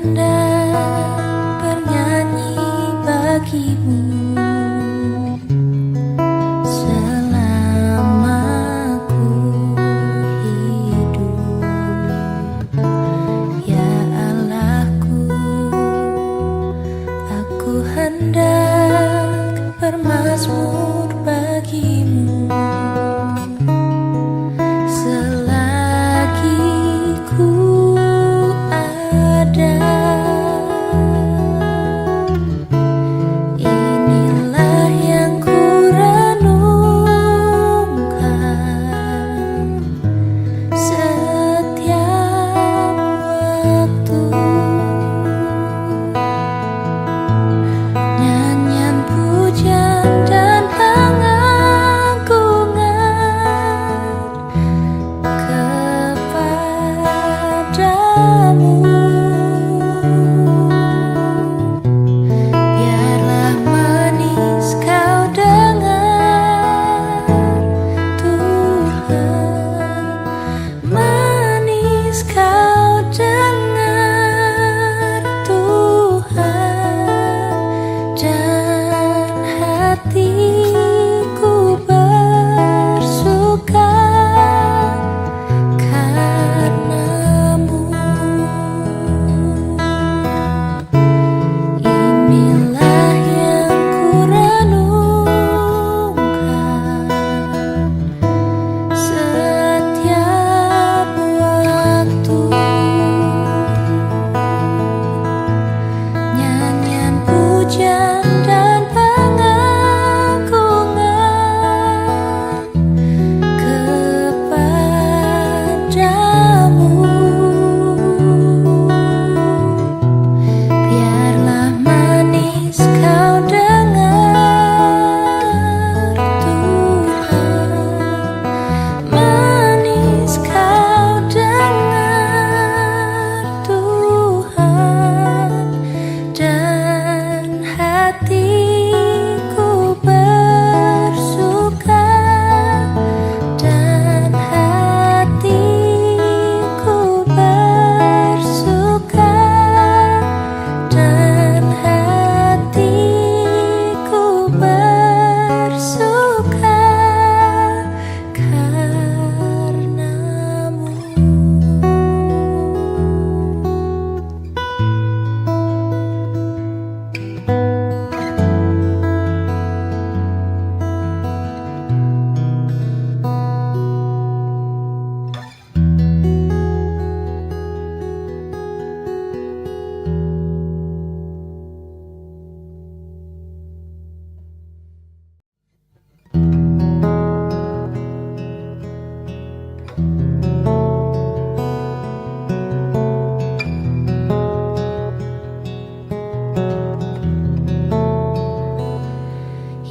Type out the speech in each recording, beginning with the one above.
hendak bernyanyi bagimu selama ku hidup. Ya Allahku, aku hendak bermazmur bagimu selagi ku ada. Inilah yang ku renungkan setiap waktu. Nyanyian pujian dan pengagungan kepadamu. Biarlah manis kau dengar Tuhan, manis kau dengar Tuhan, dan hatiku bersuka karenamu. Inilah yang ku renungkan setiap waktu. Nyanyian pujian dan pengagungan kepadamu. Biarlah manis kau dengar Tuhan, manis kau dengar Tuhan, dan hatiku bersuka, dan hatiku bersuka, dan hatiku bersuka karenamu.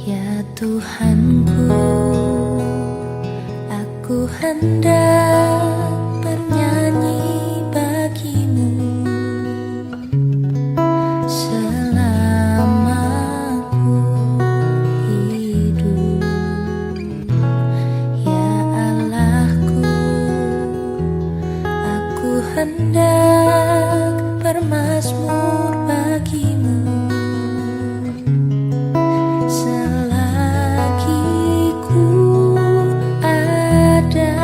Ya Tuhanku, aku hendak bernyanyi bagimu selama ku hidup. Ya Allahku, aku hendak bermazmur bagimu selagi ku ada.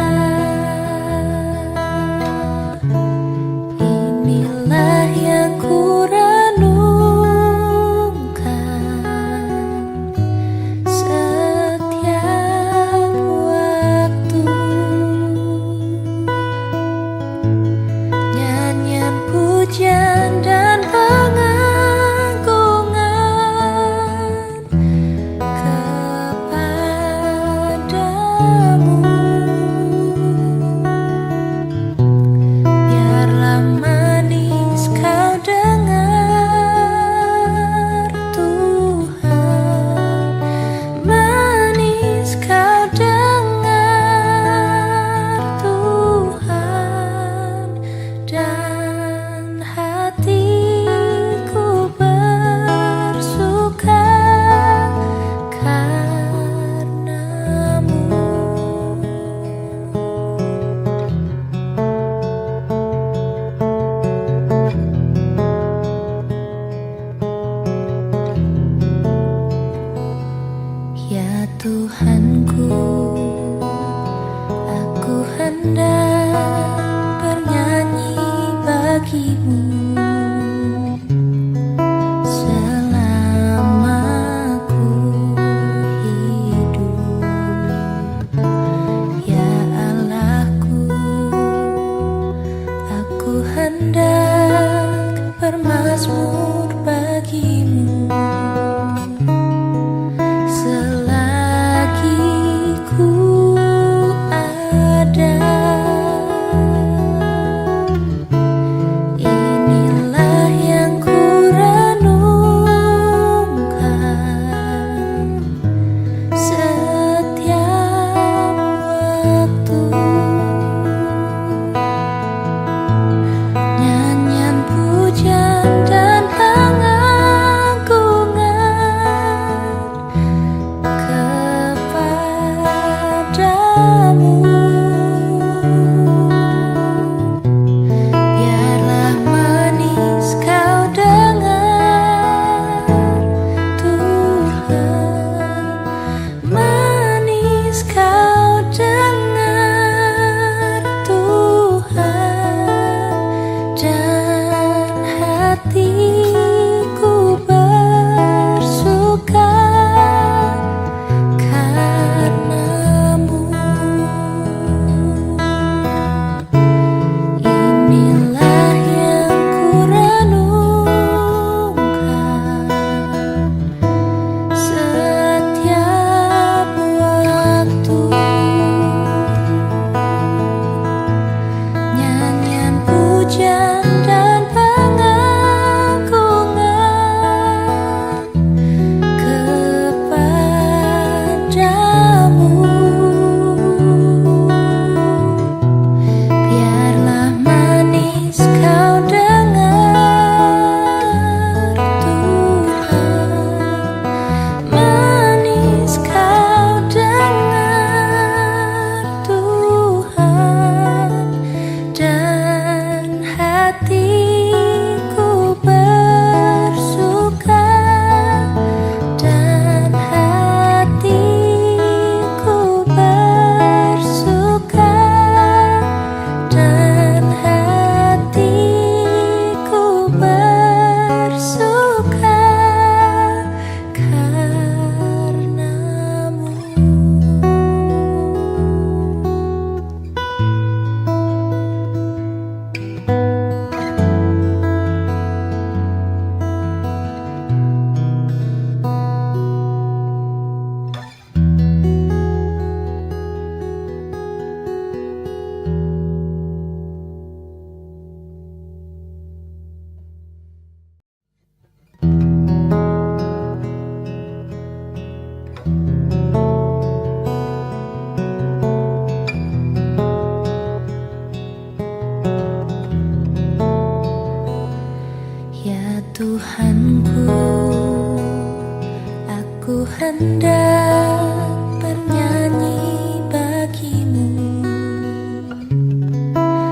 hendak bernyanyi bagimu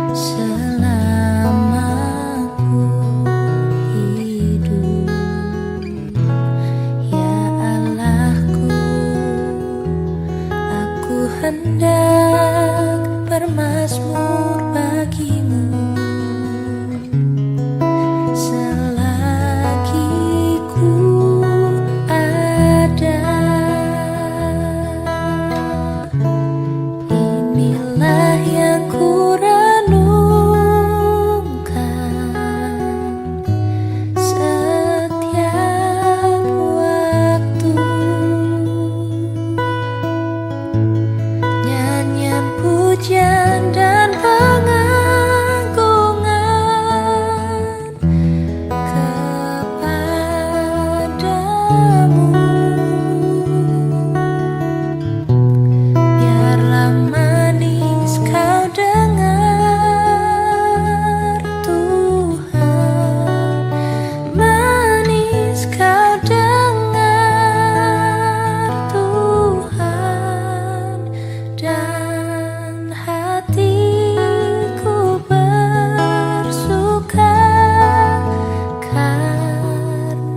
selama ku hidup, ya Allahku. Aku hendak bermazmur bagimu selagi ku ada. Inilah yang ku renungkan setiap waktu. Nyanyian pujian dan pengagungan kepadamu. Biarlah manis kau dengar Tuhan, manis kau dengar Tuhan, dan hatiku bersuka karenamu.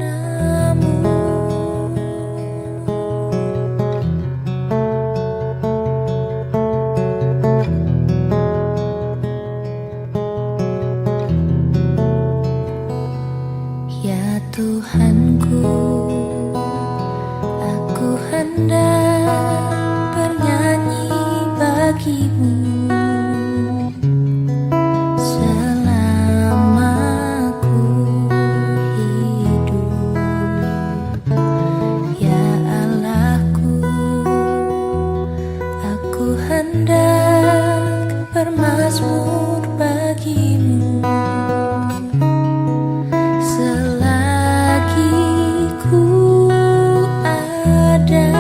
Ya Tuhanku, aku hendak bernyanyi bagimu selama ku hidup, ya Allahku. Aku hendak bermazmur bagimu selagi ku ada.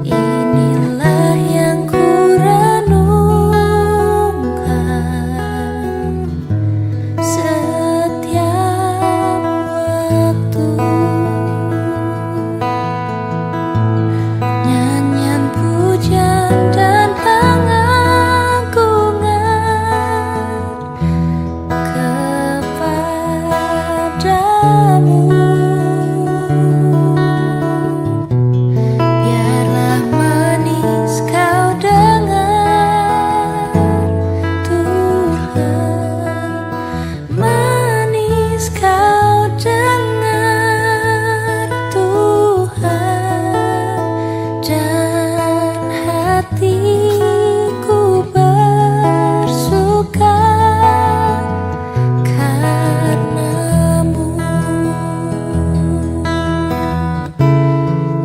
Inilah yang ku renungkan setiap waktu. Nyanyian pujian dan pengagungan kepadamu. Biarlah manis kau dengar Tuhan, manis kau dengar Tuhan, dan hatiku bersuka karenamu.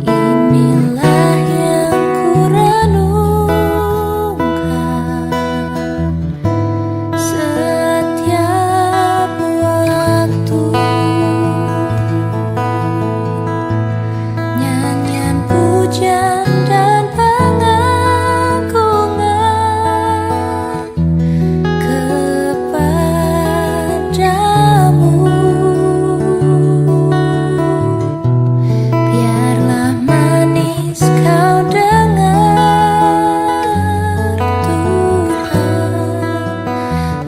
Inilah yang ku renungkan setiap waktu. Nyanyian pujian dan pengagungan kepadamu. Biarlah manis kau dengar Tuhan,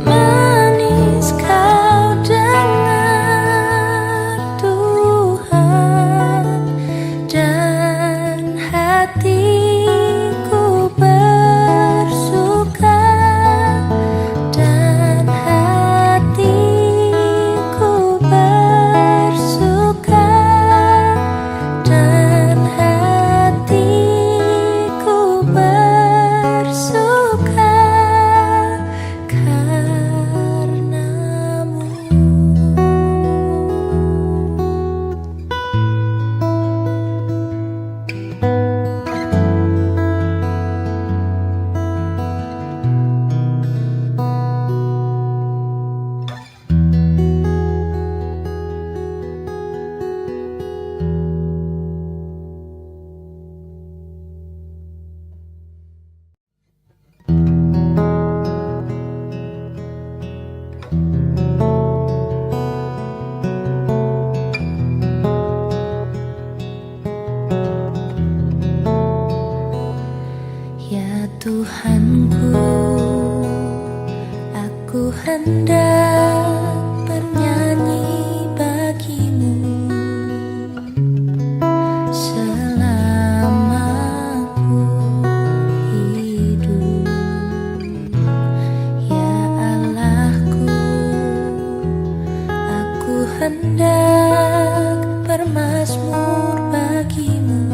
manis kau dengar Tuhan, dan hatiku bersuka, dan hatiku bersuka, dan hatiku bersuka karenamu. Tuhanku, aku hendak bernyanyi bagimu selama ku hidup. Ya Allahku, aku hendak bermazmur bagimu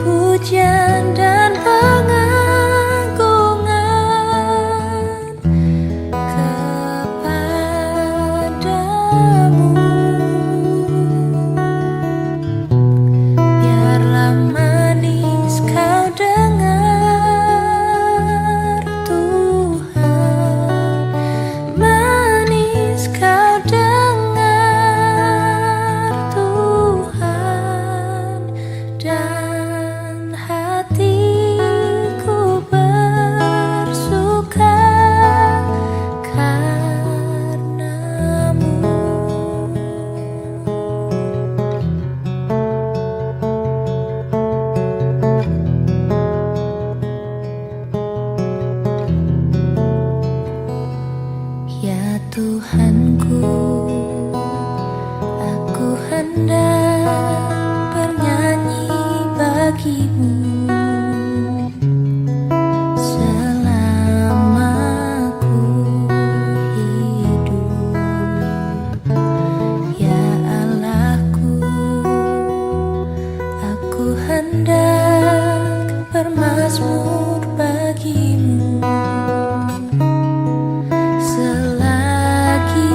pujian dan pengagungan kepadamu. Biarlah manis kau dengar Tuhan, manis kau dengar Tuhan, dan hatiku bersuka karenamu. Ya Tuhanku, aku hendak bernyanyi bagimu selama ku hidup. Ya Allahku, aku hendak bermazmur bagimu selagi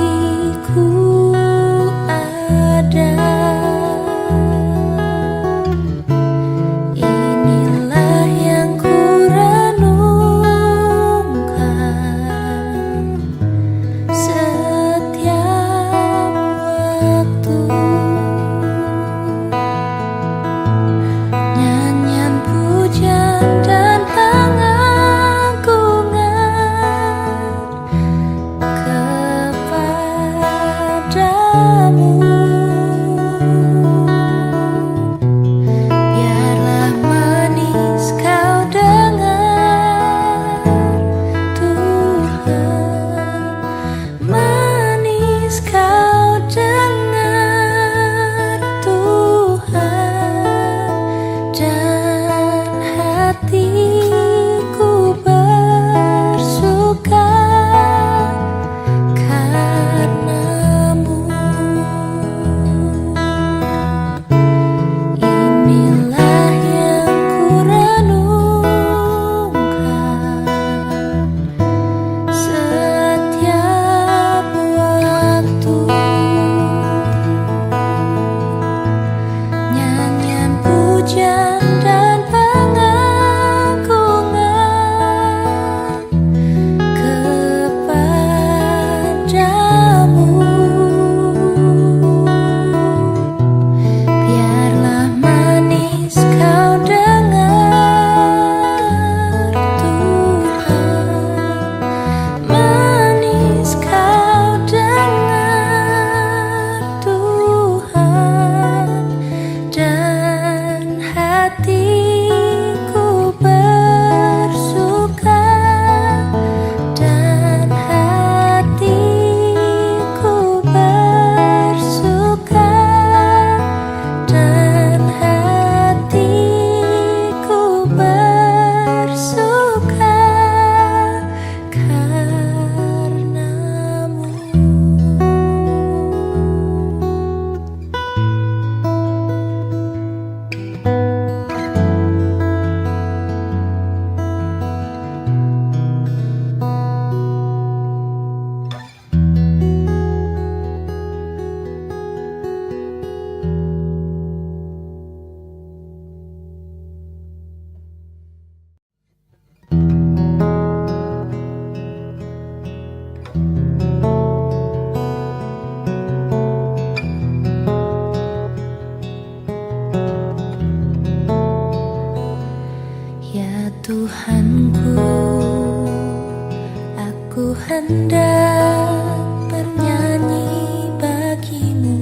Aku hendak bernyanyi bagimu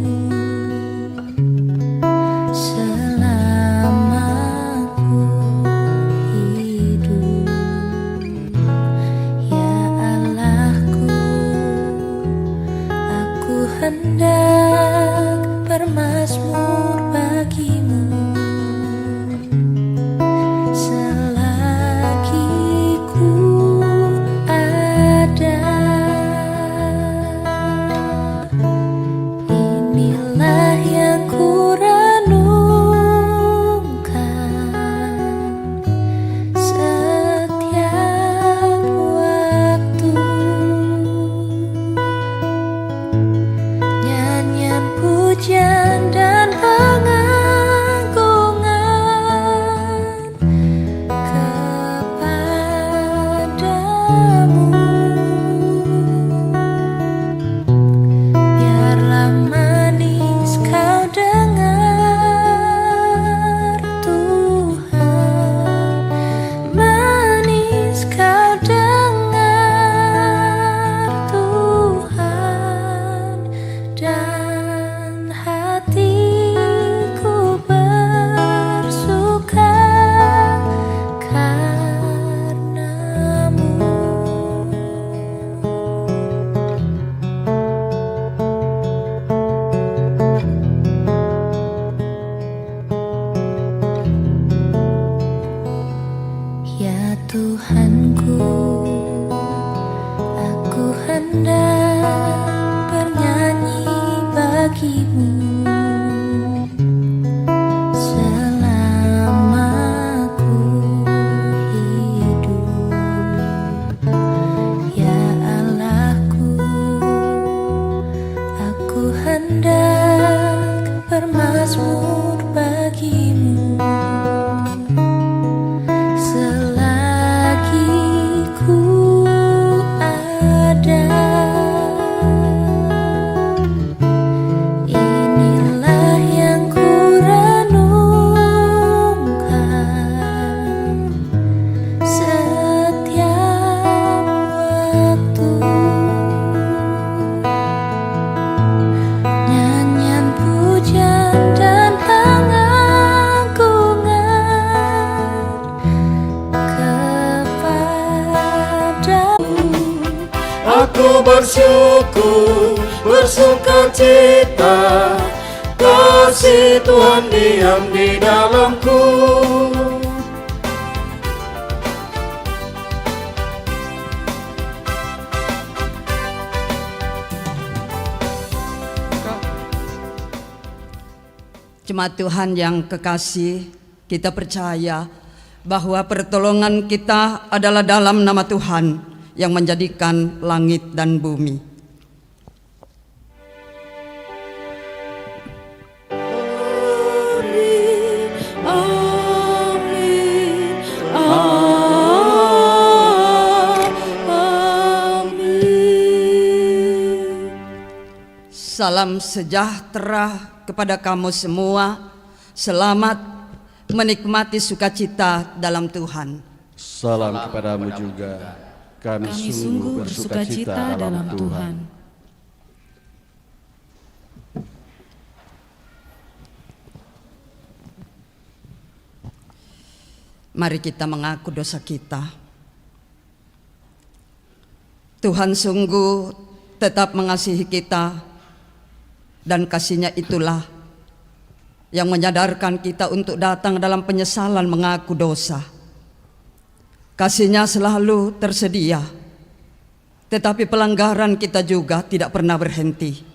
selama ku hidup, ya Allahku. Aku hendak bermazmur bagimu selagi ku ada. Inilah yang ku renungkan setiap waktu. Nyanyian pujian dan pengagungan kepadamu. Biarlah manis kau dengar Tuhan, manis kau dengar Tuhan, dan hatiku bersuka karenamu. Ya Tuhanku, aku hendak bernyanyi bagimu selama ku hidup, ya Allahku. Aku hendak bermazmur bagimu selagi ku ada. Inilah yang ku renungkan setiap waktu. Nyanyian pujian dan pengagungan kepadamu. Aku bersyukur, bersuka cita, kasih Tuhan diam di dalamku. Jemaat Tuhan yang kekasih, kita percaya bahwa pertolongan kita adalah dalam nama Tuhan yang menjadikan langit dan bumi. Amin, amin. Salam sejahtera kepada kamu semua. Selamat menikmati sukacita dalam Tuhan. Salam kepadamu juga. Kami sungguh bersukacita dalam Tuhan. Mari kita mengaku dosa kita. Tuhan sungguh tetap mengasihi kita, dan kasih-Nya itulah yang menyadarkan kita untuk datang dalam penyesalan mengaku dosa. Kasih-Nya selalu tersedia, tetapi pelanggaran kita juga tidak pernah berhenti.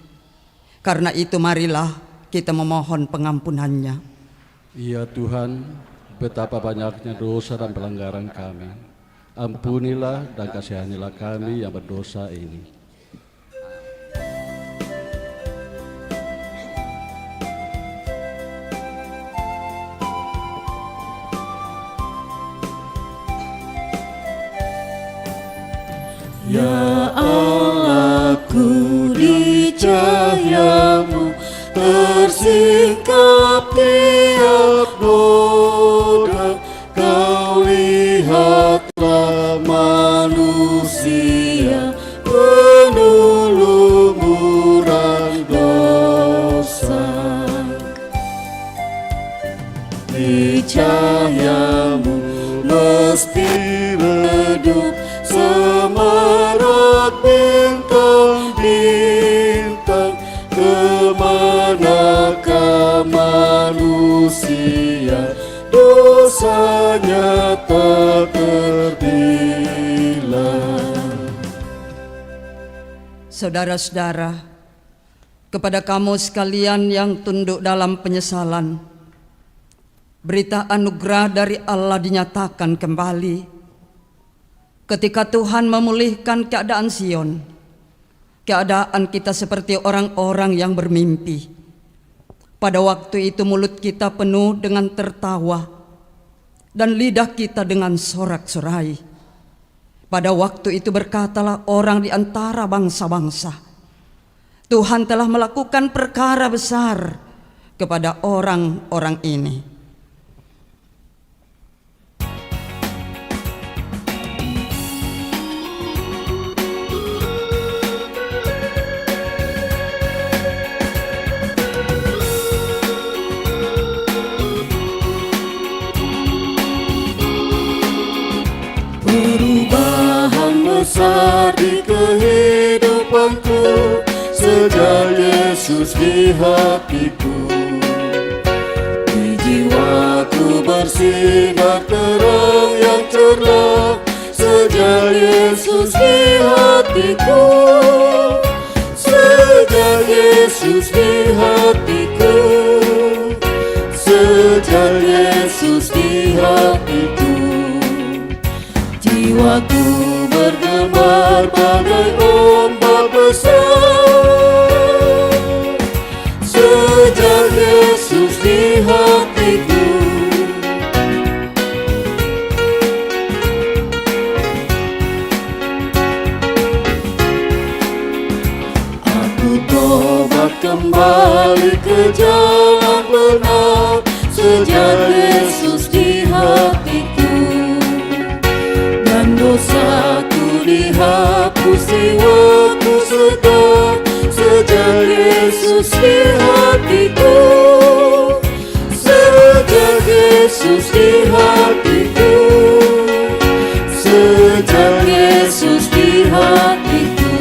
Karena itu marilah kita memohon pengampunan-Nya. Ya Tuhan, betapa banyaknya dosa dan pelanggaran kami. Ampunilah dan kasihanilah kami yang berdosa ini. Ya Allahku, di cahaya-Mu tersingkap tiap noda. Kau lihatlah manusia manusia, penolong orang dosa. Di cahayamu mesti redup semarak bintang-bintang. Kemanakah manusia, dosanya tak terbilang. Saudara-saudara, kepada kamu sekalian yang tunduk dalam penyesalan, berita anugerah dari Allah dinyatakan kembali ketika Tuhan memulihkan keadaan Sion. Keadaan kita seperti orang-orang yang bermimpi. Pada waktu itu mulut kita penuh dengan tertawa dan lidah kita dengan sorak-sorai. Pada waktu itu berkatalah orang di antara bangsa-bangsa, Tuhan telah melakukan perkara besar kepada orang-orang ini. Perubahan besar di kehidupanku sejak Yesus di hatiku. Di jiwaku bersinar terang yang cerah sejak Yesus di hatiku. Sejak Yesus di hatiku. Sejak Yesus di hatiku. Jiwaku bergemar bagai ombak besar sejak Yesus di hatiku. Aku tobat kembali ke jalan benar sejak Yesus di hatiku. Dosaku dihapusi waktu sedang sejak Yesus di hatiku. Sejak Yesus di hatiku. Sejak Yesus di hatiku.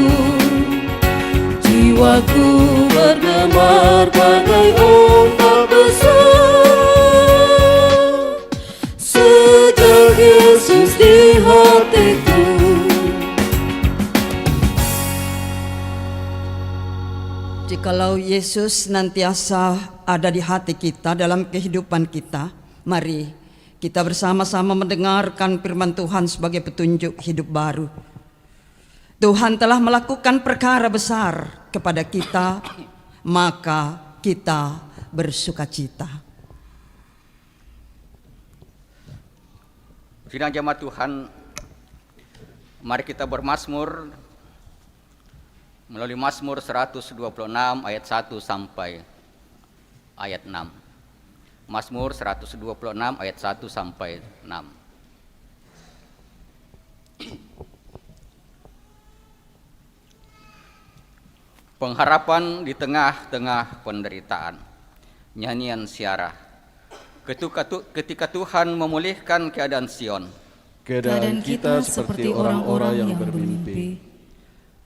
Jiwaku bergemar bagai ombak besar sejak Yesus di hatiku. Jikalau Yesus senantiasa ada di hati kita dalam kehidupan kita, mari kita bersama-sama mendengarkan firman Tuhan sebagai petunjuk hidup baru. Tuhan telah melakukan perkara besar kepada kita, maka kita bersukacita. Sidang jemaat Tuhan, mari kita bermazmur melalui Mazmur 126 ayat 1 sampai ayat 6. Mazmur 126 ayat 1 sampai 6. Pengharapan di tengah-tengah penderitaan. Nyanyian Syarah. Ketika Tuhan memulihkan keadaan Sion, Keadaan kita seperti orang-orang yang bermimpi.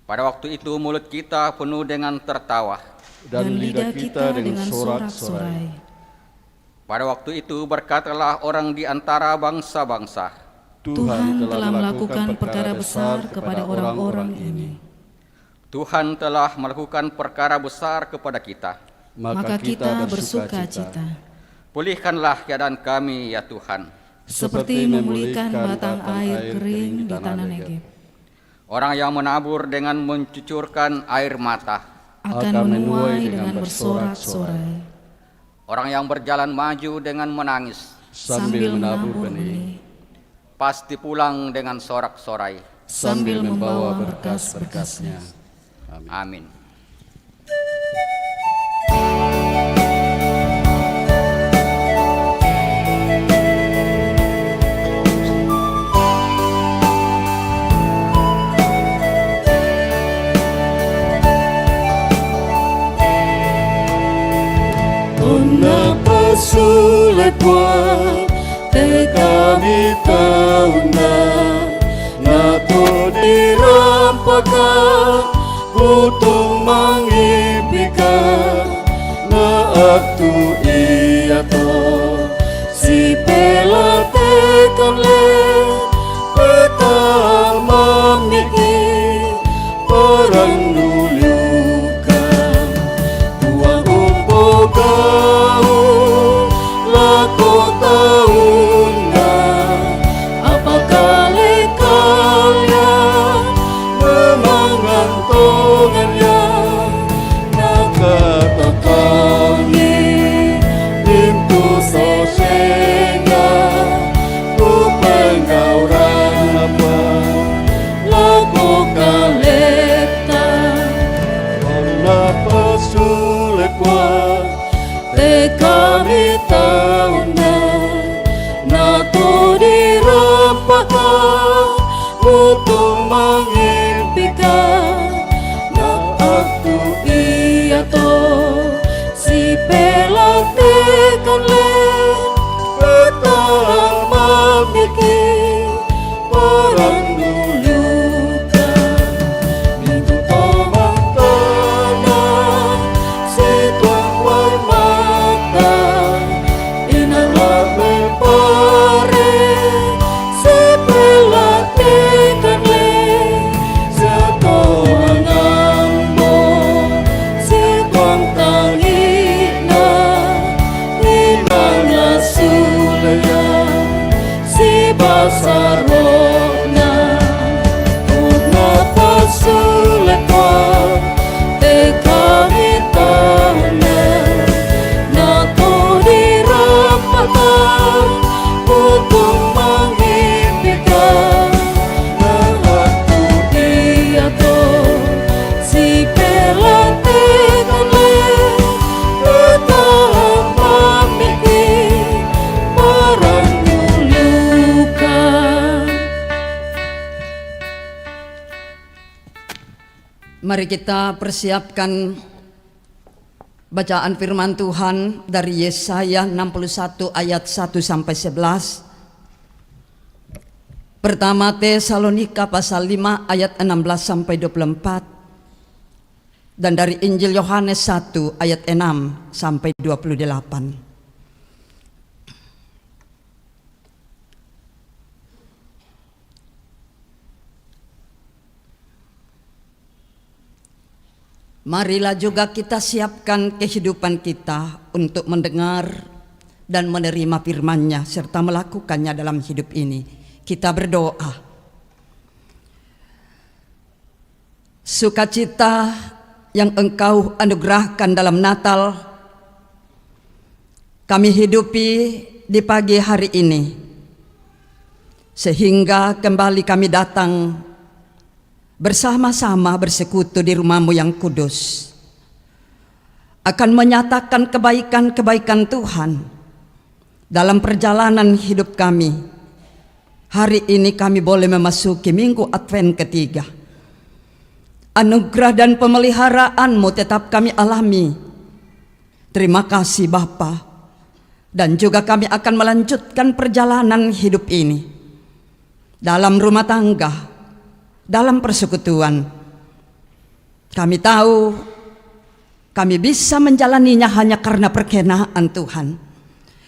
pada waktu itu mulut kita penuh dengan tertawa, Dan lidah kita dengan sorak-sorai. pada waktu itu berkatalah orang di antara bangsa-bangsa, Tuhan telah melakukan perkara besar kepada orang-orang ini. Tuhan telah melakukan perkara besar kepada kita. Maka kita bersukacita. Pulihkanlah keadaan kami ya Tuhan. Seperti memulihkan batang air kering di tanah Negeb. Orang yang menabur dengan mencucurkan air mata, Akan menuai dengan bersorak-sorai. orang yang berjalan maju dengan menangis, Sambil menabur benih. pasti pulang dengan sorak-sorai. Sambil membawa berkas-berkasnya. Amin. sulepwa te kami tauna na to dirampaka putung mangipika na aktu iya to si pelate kanle petang mamniki perang nuluka tuang umpo kau lako tauna apakah kalian memangantongannya nak katakangi pintu sosega upengauran apa lako kaleta ona pasulekwa te kami tauna na to dirampaka putung mangipika na aktu iya to si pelate kanle petang mamiki perang duluka mintu tomang tanah si tuang war mata inalah pare si pelate kanle setoang ambo si tuang tangina inanglah sulaya si basarona una pasulekwa te kami tauna na to dirampaka putung mangipika na aktu iya to si pelate kanle petang mamiki perang duluka. Mari kita persiapkan bacaan firman Tuhan dari Yesaya 61 ayat 1 sampai 11. Pertama Tesalonika pasal 5 ayat 16 sampai 24. Dan dari Injil Yohanes 1 ayat 6 sampai 28. Marilah juga kita siapkan kehidupan kita untuk mendengar dan menerima firman-Nya serta melakukannya dalam hidup ini. Kita berdoa. Sukacita yang Engkau anugerahkan dalam Natal kami hidupi di pagi hari ini, sehingga kembali kami datang bersama-sama bersekutu di rumah-Mu yang kudus, akan menyatakan kebaikan-kebaikan Tuhan dalam perjalanan hidup kami. Hari ini kami boleh memasuki minggu Advent ketiga. Anugerah dan pemeliharaanmu tetap kami alami. Terima kasih Bapa. Dan juga kami akan melanjutkan perjalanan hidup ini dalam rumah tangga, dalam persekutuan. Kami tahu kami bisa menjalaninya hanya karena perkenaan Tuhan.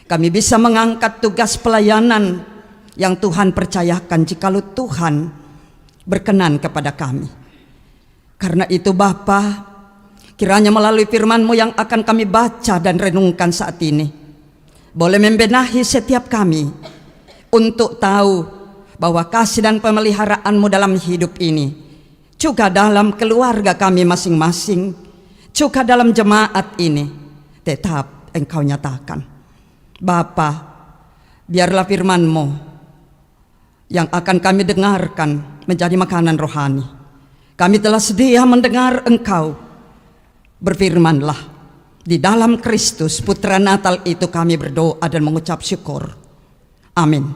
Kami bisa mengangkat tugas pelayanan yang Tuhan percayakan jikalau Tuhan berkenan kepada kami. Karena itu Bapa, kiranya melalui firman-Mu yang akan kami baca dan renungkan saat ini, boleh membenahi setiap kami untuk tahu bahwa kasih dan pemeliharaan-Mu dalam hidup ini, juga dalam keluarga kami masing-masing, juga dalam jemaat ini, tetap Engkau nyatakan. Bapa, biarlah firman-Mu yang akan kami dengarkan menjadi makanan rohani. Kami telah sedia mendengar Engkau. Berfirmanlah. Di dalam Kristus Putra Natal itu kami berdoa dan mengucap syukur. Amin.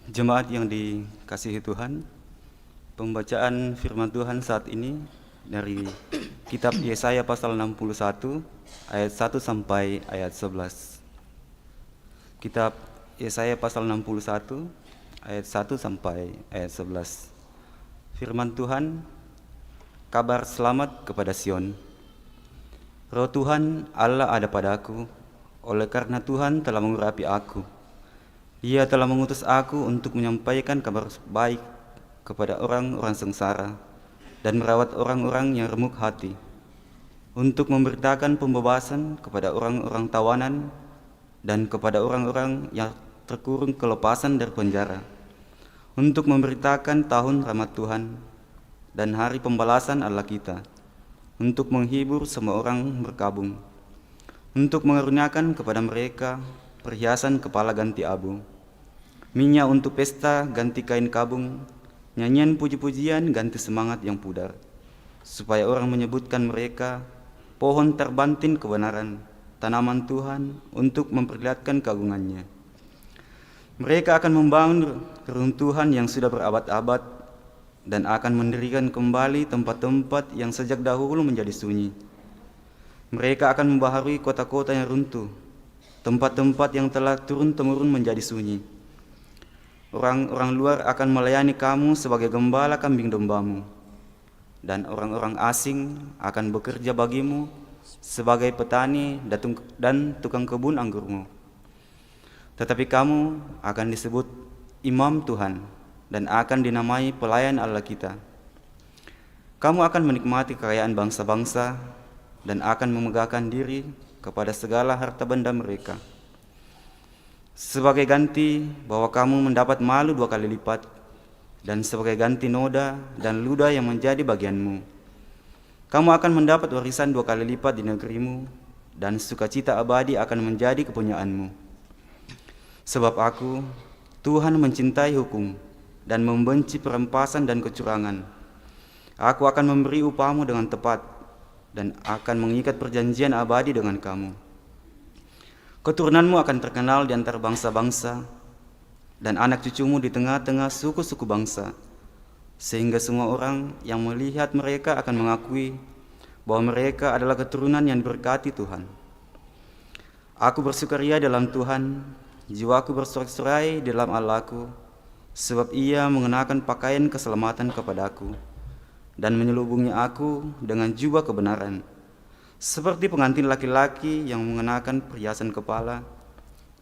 Jemaat yang dikasihi Tuhan, pembacaan firman Tuhan saat ini dari Kitab Yesaya pasal 61 ayat 1 sampai ayat 11. Kitab Yesaya pasal 61 ayat 1 sampai ayat 11. Firman Tuhan, kabar selamat kepada Sion. Roh Tuhan Allah ada padaku, oleh karena Tuhan telah mengurapi aku. Ia telah mengutus aku untuk menyampaikan kabar baik kepada orang-orang sengsara dan merawat orang-orang yang remuk hati, untuk memberitakan pembebasan kepada orang-orang tawanan dan kepada orang-orang yang terkurung kelepasan dari penjara, untuk memberitakan tahun rahmat Tuhan dan hari pembalasan Allah kita, untuk menghibur semua orang berkabung, untuk mengaruniakan kepada mereka perhiasan kepala ganti abu, minyak untuk pesta ganti kain kabung, nyanyian puji-pujian ganti semangat yang pudar, supaya orang menyebutkan mereka pohon terbantin kebenaran, tanaman Tuhan untuk memperlihatkan keagungannya. Mereka akan membangun reruntuhan yang sudah berabad-abad dan akan mendirikan kembali tempat-tempat yang sejak dahulu menjadi sunyi. Mereka akan membaharui kota-kota yang runtuh, tempat-tempat yang telah turun-temurun menjadi sunyi. Orang-orang luar akan melayani kamu sebagai gembala kambing dombamu, dan orang-orang asing akan bekerja bagimu sebagai petani dan tukang kebun anggurmu. Tetapi kamu akan disebut imam Tuhan dan akan dinamai pelayan Allah kita. Kamu akan menikmati kekayaan bangsa-bangsa dan akan memegahkan diri kepada segala harta benda mereka. Sebagai ganti bahwa kamu mendapat malu 2 kali lipat, dan sebagai ganti noda dan ludah yang menjadi bagianmu, kamu akan mendapat warisan 2 kali lipat di negerimu, dan sukacita abadi akan menjadi kepunyaanmu. Sebab aku, Tuhan, mencintai hukum dan membenci perampasan dan kecurangan. Aku akan memberi upahmu dengan tepat dan akan mengikat perjanjian abadi dengan kamu. Keturunanmu akan terkenal di antara bangsa-bangsa, dan anak cucumu di tengah-tengah suku-suku bangsa, sehingga semua orang yang melihat mereka akan mengakui bahwa mereka adalah keturunan yang diberkati Tuhan. Aku bersukaria dalam Tuhan, jiwaku bersorak-sorai di dalam Allahku, sebab Ia mengenakan pakaian keselamatan kepadaku dan menyelubungi aku dengan jubah kebenaran, seperti pengantin laki-laki yang mengenakan perhiasan kepala,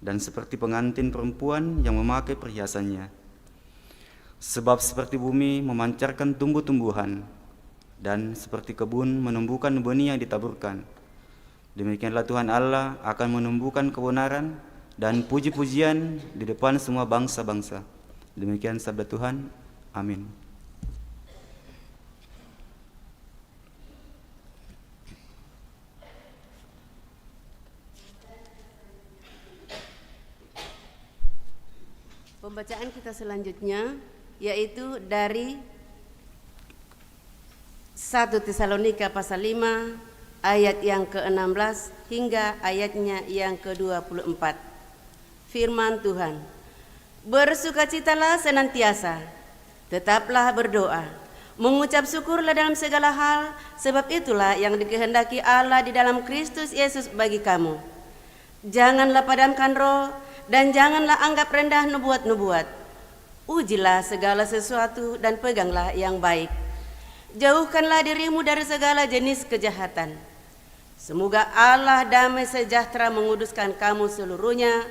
dan seperti pengantin perempuan yang memakai perhiasannya. Sebab seperti bumi memancarkan tumbuh-tumbuhan, dan seperti kebun menumbuhkan benih yang ditaburkan, demikianlah Tuhan Allah akan menumbuhkan kebenaran dan puji-pujian di depan semua bangsa-bangsa. Demikian sabda Tuhan. Amin. Pembacaan kita selanjutnya yaitu dari 1 Tesalonika pasal 5 ayat yang ke-16 hingga ayatnya yang ke-24. Firman Tuhan, bersukacitalah senantiasa, tetaplah berdoa, mengucap syukurlah dalam segala hal, sebab itulah yang dikehendaki Allah di dalam Kristus Yesus bagi kamu. Janganlah padamkan roh, dan janganlah anggap rendah nubuat-nubuat. Ujilah segala sesuatu dan peganglah yang baik. Jauhkanlah dirimu dari segala jenis kejahatan. Semoga Allah damai sejahtera menguduskan kamu seluruhnya,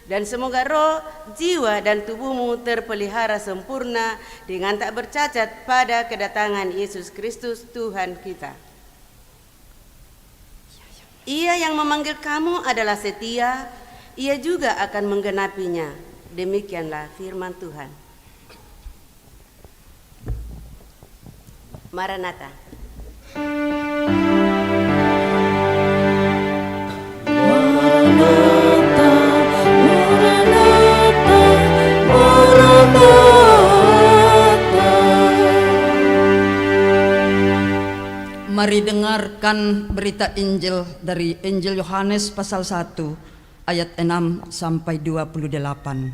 dan semoga roh, jiwa, dan tubuhmu terpelihara sempurna dengan tak bercacat pada kedatangan Yesus Kristus Tuhan kita. Ia yang memanggil kamu adalah setia, Ia juga akan menggenapinya. Demikianlah firman Tuhan. Maranatha. Maranatha, Maranatha, Maranatha. Mari dengarkan berita Injil dari Injil Yohanes pasal 1 ayat 6 sampai 28.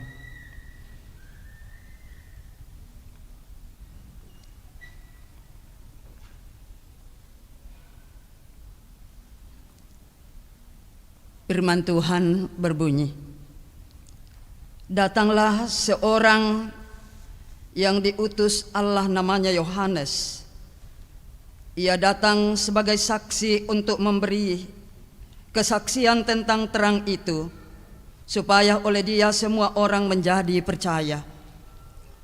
Firman Tuhan berbunyi, datanglah seorang yang diutus Allah namanya Yohanes. Ia datang sebagai saksi untuk memberi kesaksian tentang terang itu, supaya oleh dia semua orang menjadi percaya.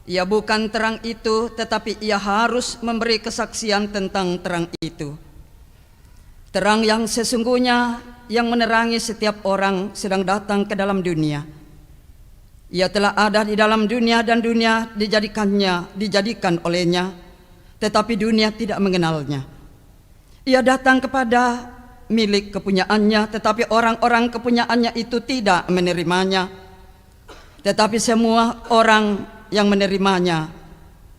Ia bukan terang itu, tetapi ia harus memberi kesaksian tentang terang itu. Terang yang sesungguhnya yang menerangi setiap orang sedang datang ke dalam dunia. Ia telah ada di dalam dunia dan dunia dijadikan olehnya, tetapi dunia tidak mengenalnya. Ia datang kepada milik kepunyaannya, tetapi orang-orang kepunyaannya itu tidak menerimanya. Tetapi semua orang yang menerimanya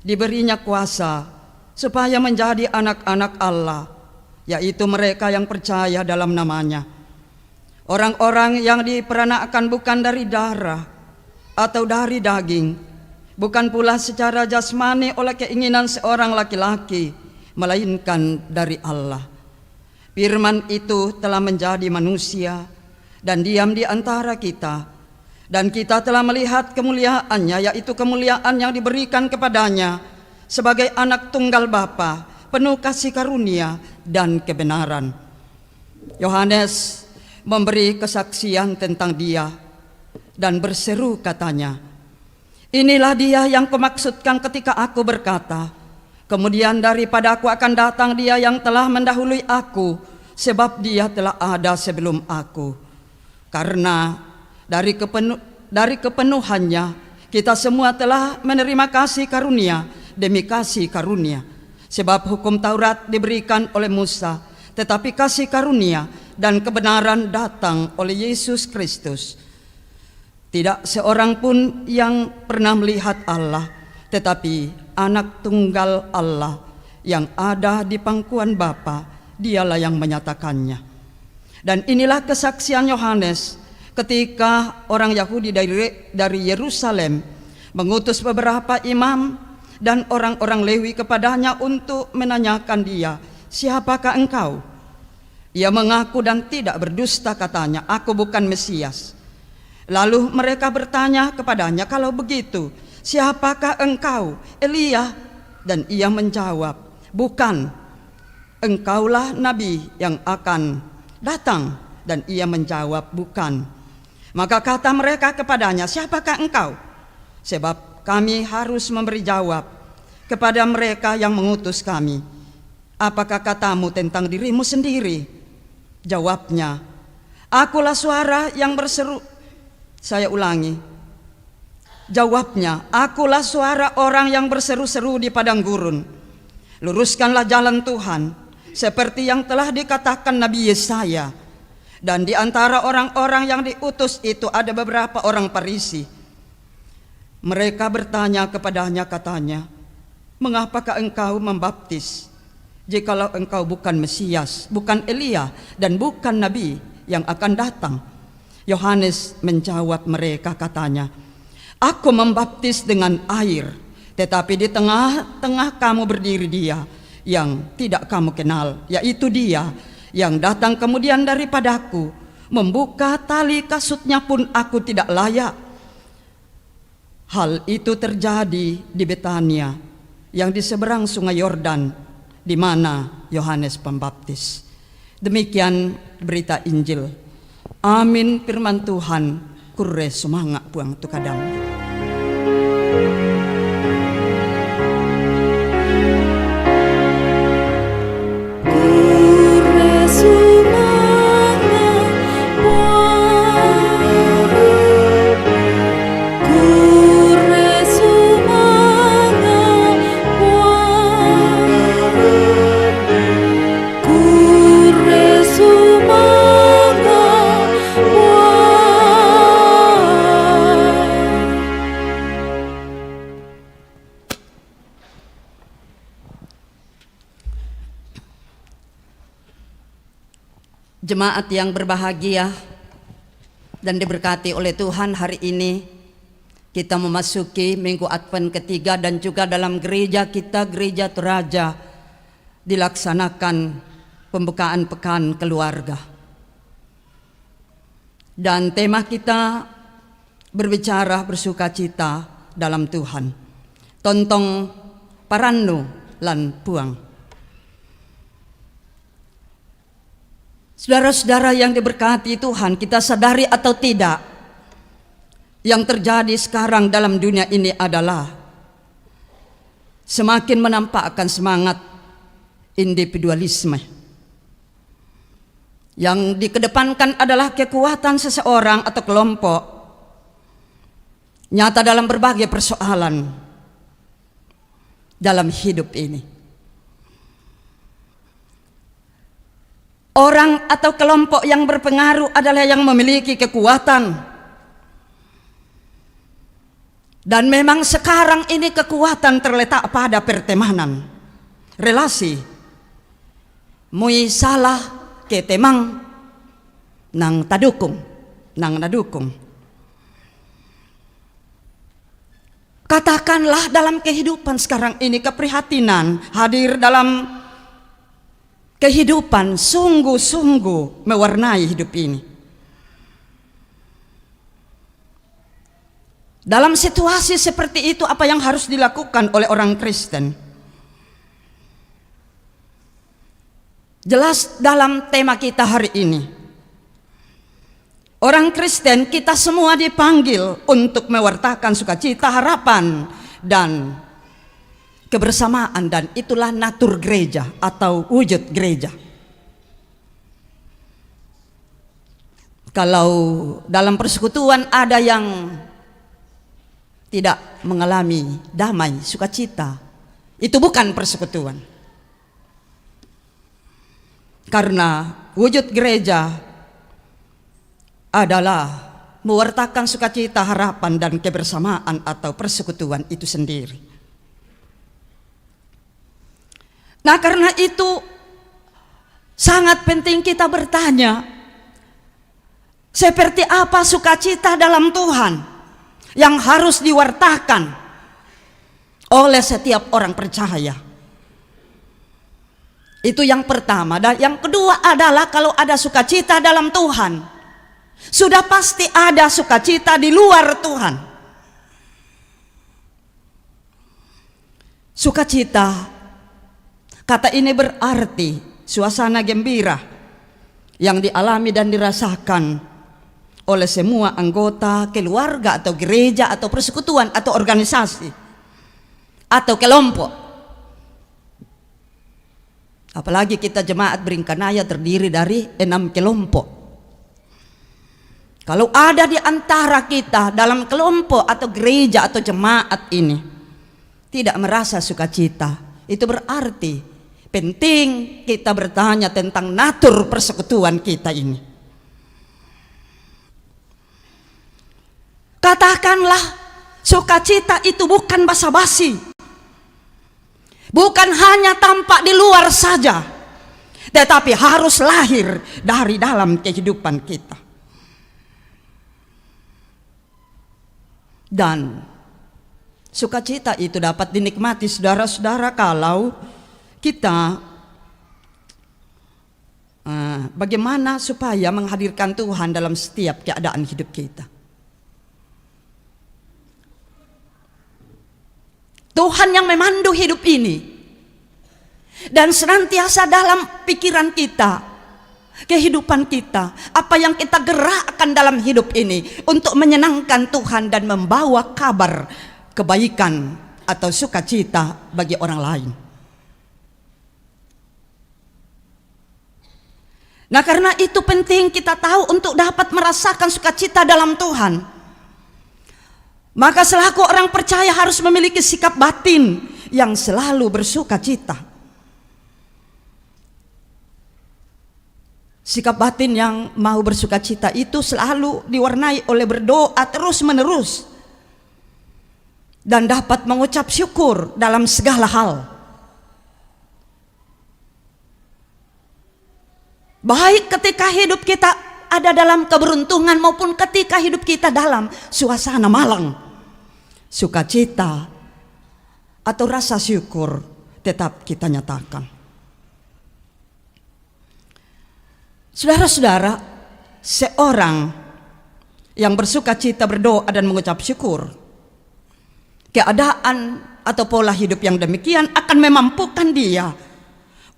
diberinya kuasa supaya menjadi anak-anak Allah, yaitu mereka yang percaya dalam namanya. Orang-orang yang diperanakkan bukan dari darah atau dari daging, bukan pula secara jasmani oleh keinginan seorang laki-laki, melainkan dari Allah. Firman itu telah menjadi manusia dan diam di antara kita, dan kita telah melihat kemuliaannya, yaitu kemuliaan yang diberikan kepadanya sebagai anak tunggal Bapa, penuh kasih karunia dan kebenaran. Yohanes memberi kesaksian tentang dia dan berseru katanya, inilah dia yang kumaksudkan ketika aku berkata, kemudian daripada aku akan datang dia yang telah mendahului aku, sebab dia telah ada sebelum aku. Karena dari kepenuhannya kita semua telah menerima kasih karunia demi kasih karunia. Sebab hukum Taurat diberikan oleh Musa, tetapi kasih karunia dan kebenaran datang oleh Yesus Kristus. Tidak seorang pun yang pernah melihat Allah, tetapi anak tunggal Allah yang ada di pangkuan Bapa, dialah yang menyatakannya. Dan inilah kesaksian Yohanes ketika orang Yahudi dari Yerusalem mengutus beberapa imam dan orang-orang Lewi kepadanya untuk menanyakan dia, siapakah engkau? Ia mengaku dan tidak berdusta, katanya, aku bukan Mesias. Lalu mereka bertanya kepadanya, kalau begitu, siapakah engkau? Elia? Dan ia menjawab, bukan. Engkaulah nabi yang akan datang. Dan ia menjawab, bukan. Maka kata mereka kepadanya, siapakah engkau? Sebab kami harus memberi jawab kepada mereka yang mengutus kami. Apakah katamu tentang dirimu sendiri? Jawabnya, akulah suara yang berseru. Saya ulangi. Jawabnya, akulah suara orang yang berseru-seru di padang gurun. Luruskanlah jalan Tuhan, seperti yang telah dikatakan Nabi Yesaya. Dan di antara orang-orang yang diutus itu ada beberapa orang Farisi. Mereka bertanya kepadanya, katanya, mengapakah engkau membaptis, jikalau engkau bukan Mesias, bukan Elia, dan bukan Nabi yang akan datang? Yohanes menjawab mereka, katanya, aku membaptis dengan air, tetapi di tengah-tengah kamu berdiri dia yang tidak kamu kenal, yaitu dia yang datang kemudian daripadaku, membuka tali kasutnya pun aku tidak layak. Hal itu terjadi di Betania yang di seberang sungai Yordan, di mana Yohanes Pembaptis. Demikian berita Injil. Amin. Firman Tuhan, kure sumanga puang tukadam. Jemaat yang berbahagia dan diberkati oleh Tuhan, hari ini kita memasuki Minggu Advent ketiga dan juga dalam gereja kita, Gereja Toraja, dilaksanakan pembukaan pekan keluarga. Dan tema kita berbicara bersukacita dalam Tuhan. Tontong parannu lan puang. Saudara-saudara yang diberkati Tuhan, kita sadari atau tidak, yang terjadi sekarang dalam dunia ini adalah semakin menampakkan semangat individualisme. Yang dikedepankan adalah kekuatan seseorang atau kelompok nyata dalam berbagai persoalan dalam hidup ini. Orang atau kelompok yang berpengaruh adalah yang memiliki kekuatan. Dan memang sekarang ini kekuatan terletak pada pertemanan, relasi. Mui salah ke temang nang tadukung, nang nadukung. Katakanlah dalam kehidupan sekarang ini keprihatinan hadir dalam kehidupan sungguh-sungguh mewarnai hidup ini. Dalam situasi seperti itu, apa yang harus dilakukan oleh orang Kristen? Jelas dalam tema kita hari ini. Orang Kristen kita semua dipanggil untuk mewartakan sukacita, harapan, dan kebersamaan, dan itulah natur gereja atau wujud gereja. Kalau dalam persekutuan ada yang tidak mengalami damai, sukacita, itu bukan persekutuan. Karena wujud gereja adalah mewartakan sukacita, harapan, dan kebersamaan atau persekutuan itu sendiri. Nah, karena itu sangat penting kita bertanya, seperti apa sukacita dalam Tuhan yang harus diwartakan oleh setiap orang percaya. Itu yang pertama. Dan yang kedua adalah kalau ada sukacita dalam Tuhan, sudah pasti ada sukacita di luar Tuhan. Sukacita, kata ini berarti suasana gembira yang dialami dan dirasakan oleh semua anggota keluarga atau gereja atau persekutuan atau organisasi atau kelompok. Apalagi kita jemaat Beringkanaya terdiri dari 6 kelompok. Kalau ada di antara kita dalam kelompok atau gereja atau jemaat ini tidak merasa sukacita, itu berarti penting kita bertanya tentang natur persekutuan kita ini. Katakanlah sukacita itu bukan basa-basi, bukan hanya tampak di luar saja, tetapi harus lahir dari dalam kehidupan kita. Dan sukacita itu dapat dinikmati saudara-saudara kalau kita bagaimana supaya menghadirkan Tuhan dalam setiap keadaan hidup kita. Tuhan yang memandu hidup ini dan senantiasa dalam pikiran kita, kehidupan kita, apa yang kita gerakkan dalam hidup ini untuk menyenangkan Tuhan dan membawa kabar kebaikan atau sukacita bagi orang lain. Nah, karena itu penting kita tahu untuk dapat merasakan sukacita dalam Tuhan. Maka selaku orang percaya harus memiliki sikap batin yang selalu bersukacita. Sikap batin yang mau bersukacita itu selalu diwarnai oleh berdoa terus-menerus dan dapat mengucap syukur dalam segala hal. Baik ketika hidup kita ada dalam keberuntungan maupun ketika hidup kita dalam suasana malang, sukacita atau rasa syukur tetap kita nyatakan. Saudara-saudara, seorang yang bersuka cita, berdoa dan mengucap syukur. Keadaan atau pola hidup yang demikian akan memampukan dia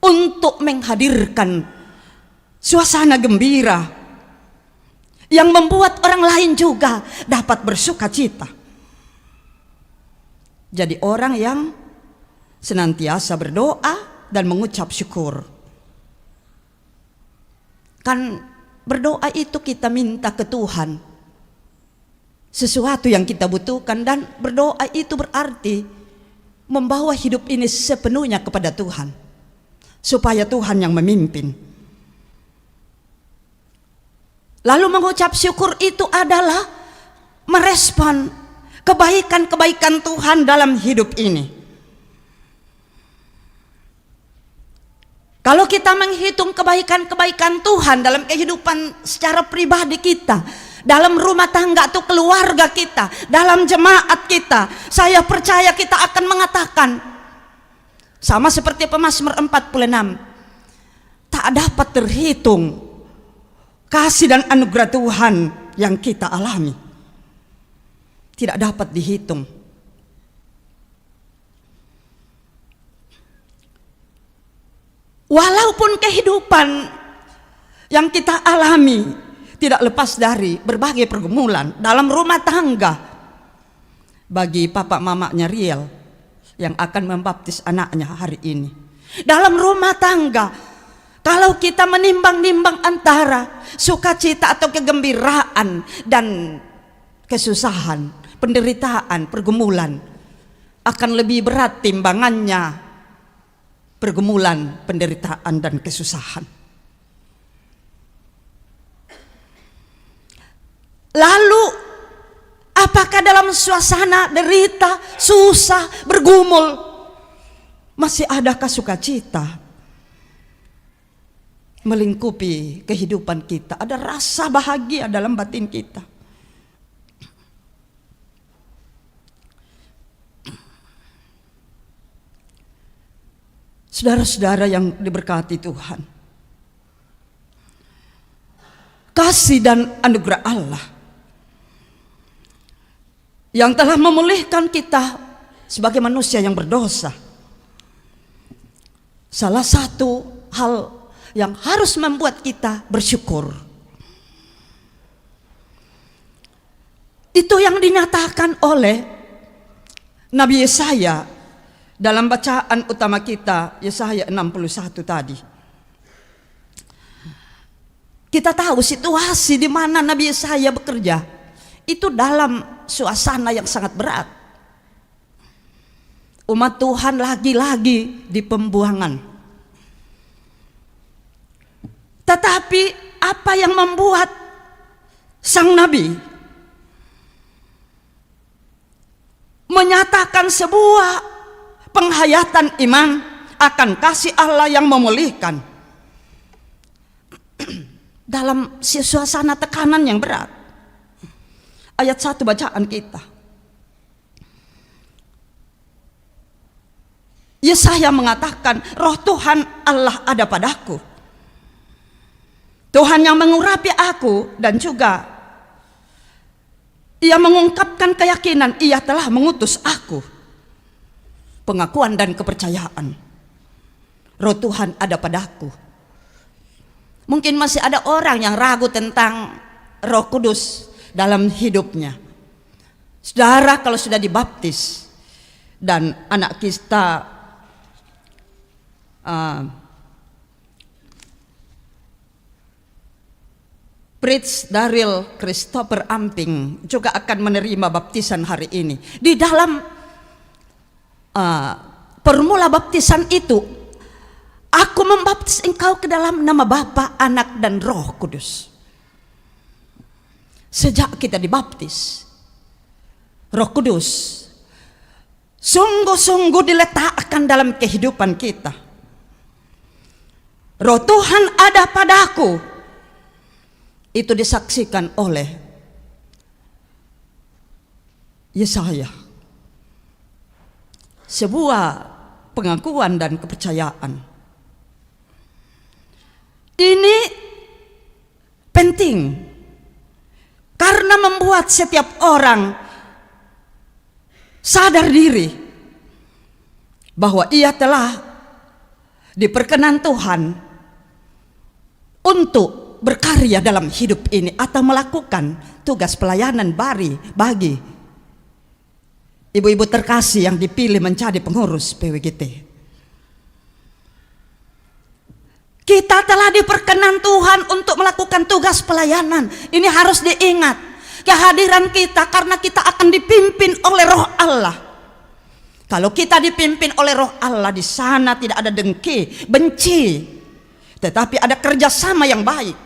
untuk menghadirkan suasana gembira yang membuat orang lain juga dapat bersuka cita. Jadi orang yang senantiasa berdoa dan mengucap syukur. Kan berdoa itu kita minta ke Tuhan sesuatu yang kita butuhkan, dan berdoa itu berarti membawa hidup ini sepenuhnya kepada Tuhan, supaya Tuhan yang memimpin. Lalu mengucap syukur itu adalah merespon kebaikan-kebaikan Tuhan dalam hidup ini. Kalau kita menghitung kebaikan-kebaikan Tuhan dalam kehidupan secara pribadi kita, dalam rumah tangga atau keluarga kita, dalam jemaat kita, saya percaya kita akan mengatakan sama seperti Pemazmur 46, tak dapat terhitung kasih dan anugerah Tuhan yang kita alami. Tidak dapat dihitung. Walaupun kehidupan yang kita alami tidak lepas dari berbagai pergumulan dalam rumah tangga. Bagi papa mamanya Riel yang akan membaptis anaknya hari ini, dalam rumah tangga, kalau kita menimbang-nimbang antara sukacita atau kegembiraan dan kesusahan, penderitaan, pergumulan, akan lebih berat timbangannya pergumulan, penderitaan dan kesusahan. Lalu apakah dalam suasana derita, susah, bergumul masih adakah sukacita melingkupi kehidupan kita? Ada rasa bahagia dalam batin kita? Saudara-saudara yang diberkati Tuhan, kasih dan anugerah Allah yang telah memulihkan kita sebagai manusia yang berdosa, salah satu hal yang harus membuat kita bersyukur. Itu yang dinyatakan oleh Nabi Yesaya dalam bacaan utama kita, Yesaya 61 tadi. Kita tahu situasi di mana Nabi Yesaya bekerja itu dalam suasana yang sangat berat. Umat Tuhan lagi-lagi di pembuangan. Tetapi apa yang membuat sang nabi menyatakan sebuah penghayatan iman akan kasih Allah yang memulihkan dalam suasana tekanan yang berat? Ayat 1 bacaan kita, Yesaya mengatakan, roh Tuhan Allah ada padaku, Tuhan yang mengurapi aku, dan juga Ia mengungkapkan keyakinan Ia telah mengutus aku. Pengakuan dan kepercayaan, roh Tuhan ada padaku. Mungkin masih ada orang yang ragu tentang Roh Kudus dalam hidupnya. Saudara, kalau sudah dibaptis dan anak kita Prince Daryl Christopher Amping juga akan menerima baptisan hari ini. Di dalam formula baptisan itu, aku membaptis engkau ke dalam nama Bapa, Anak dan Roh Kudus. Sejak kita dibaptis, Roh Kudus sungguh-sungguh diletakkan dalam kehidupan kita. Roh Tuhan ada padaku, itu disaksikan oleh Yesaya. Sebuah pengakuan dan kepercayaan. Ini penting karena membuat setiap orang sadar diri bahwa ia telah diperkenan Tuhan untuk berkarya dalam hidup ini atau melakukan tugas pelayanan bagi ibu-ibu terkasih yang dipilih menjadi pengurus PWGT. Kita telah diperkenan Tuhan untuk melakukan tugas pelayanan. Ini harus diingat. Kehadiran kita karena kita akan dipimpin oleh Roh Allah. Kalau kita dipimpin oleh Roh Allah, di sana tidak ada dengki, benci, tetapi ada kerjasama yang baik.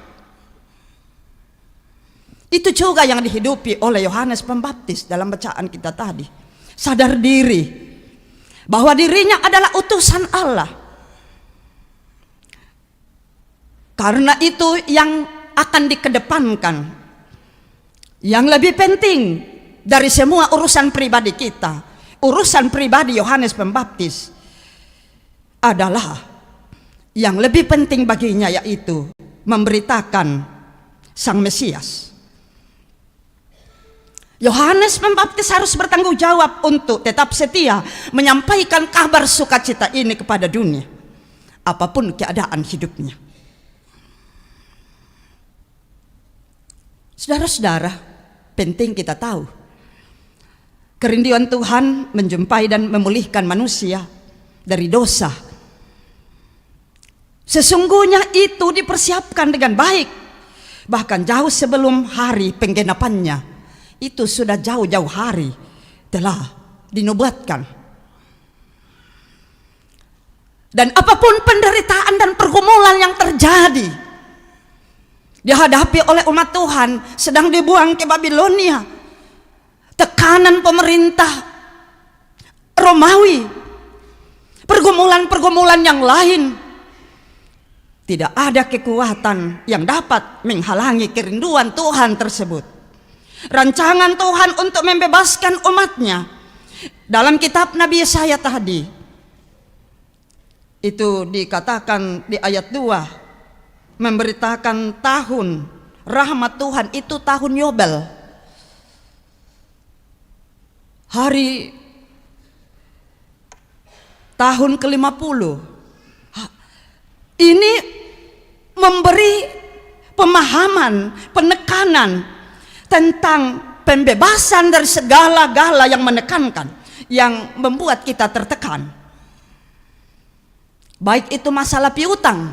Itu juga yang dihidupi oleh Yohanes Pembaptis dalam bacaan kita tadi. Sadar diri bahwa dirinya adalah utusan Allah. Karena itu yang akan dikedepankan, yang lebih penting dari semua urusan pribadi kita, urusan pribadi Yohanes Pembaptis adalah yang lebih penting baginya, yaitu memberitakan Sang Mesias. Yohanes Pembaptis harus bertanggung jawab untuk tetap setia menyampaikan kabar sukacita ini kepada dunia, apapun keadaan hidupnya. Saudara-saudara, penting kita tahu kerinduan Tuhan menjumpai dan memulihkan manusia dari dosa. Sesungguhnya itu dipersiapkan dengan baik, bahkan jauh sebelum hari penggenapannya. Itu sudah jauh-jauh hari telah dinubuatkan. Dan apapun penderitaan dan pergumulan yang terjadi dihadapi oleh umat Tuhan sedang dibuang ke Babilonia, tekanan pemerintah Romawi, pergumulan-pergumulan yang lain, tidak ada kekuatan yang dapat menghalangi kerinduan Tuhan tersebut. Rancangan Tuhan untuk membebaskan umatnya dalam kitab Nabi Yesaya tadi, itu dikatakan di ayat 2, memberitakan tahun rahmat Tuhan, itu tahun Yobel, hari tahun ke-50. Ini memberi pemahaman, penekanan tentang pembebasan dari segala-gala yang menekankan, yang membuat kita tertekan. Baik itu masalah piutang,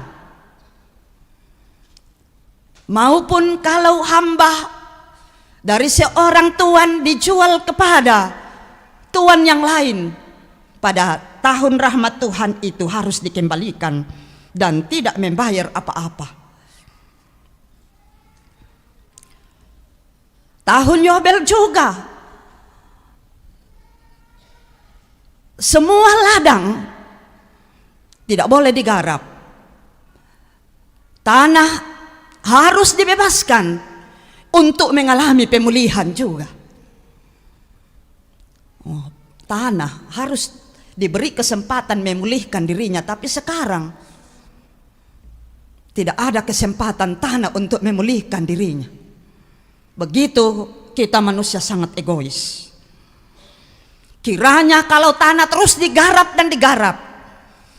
maupun kalau hamba dari seorang tuan dijual kepada tuan yang lain, pada tahun rahmat Tuhan itu harus dikembalikan dan tidak membayar apa-apa. Tahun Yobel juga, semua ladang tidak boleh digarap, tanah harus dibebaskan untuk mengalami pemulihan juga. Tanah harus diberi kesempatan memulihkan dirinya, tapi sekarang tidak ada kesempatan tanah untuk memulihkan dirinya. Begitu kita manusia sangat egois. Kiranya kalau tanah terus digarap dan digarap,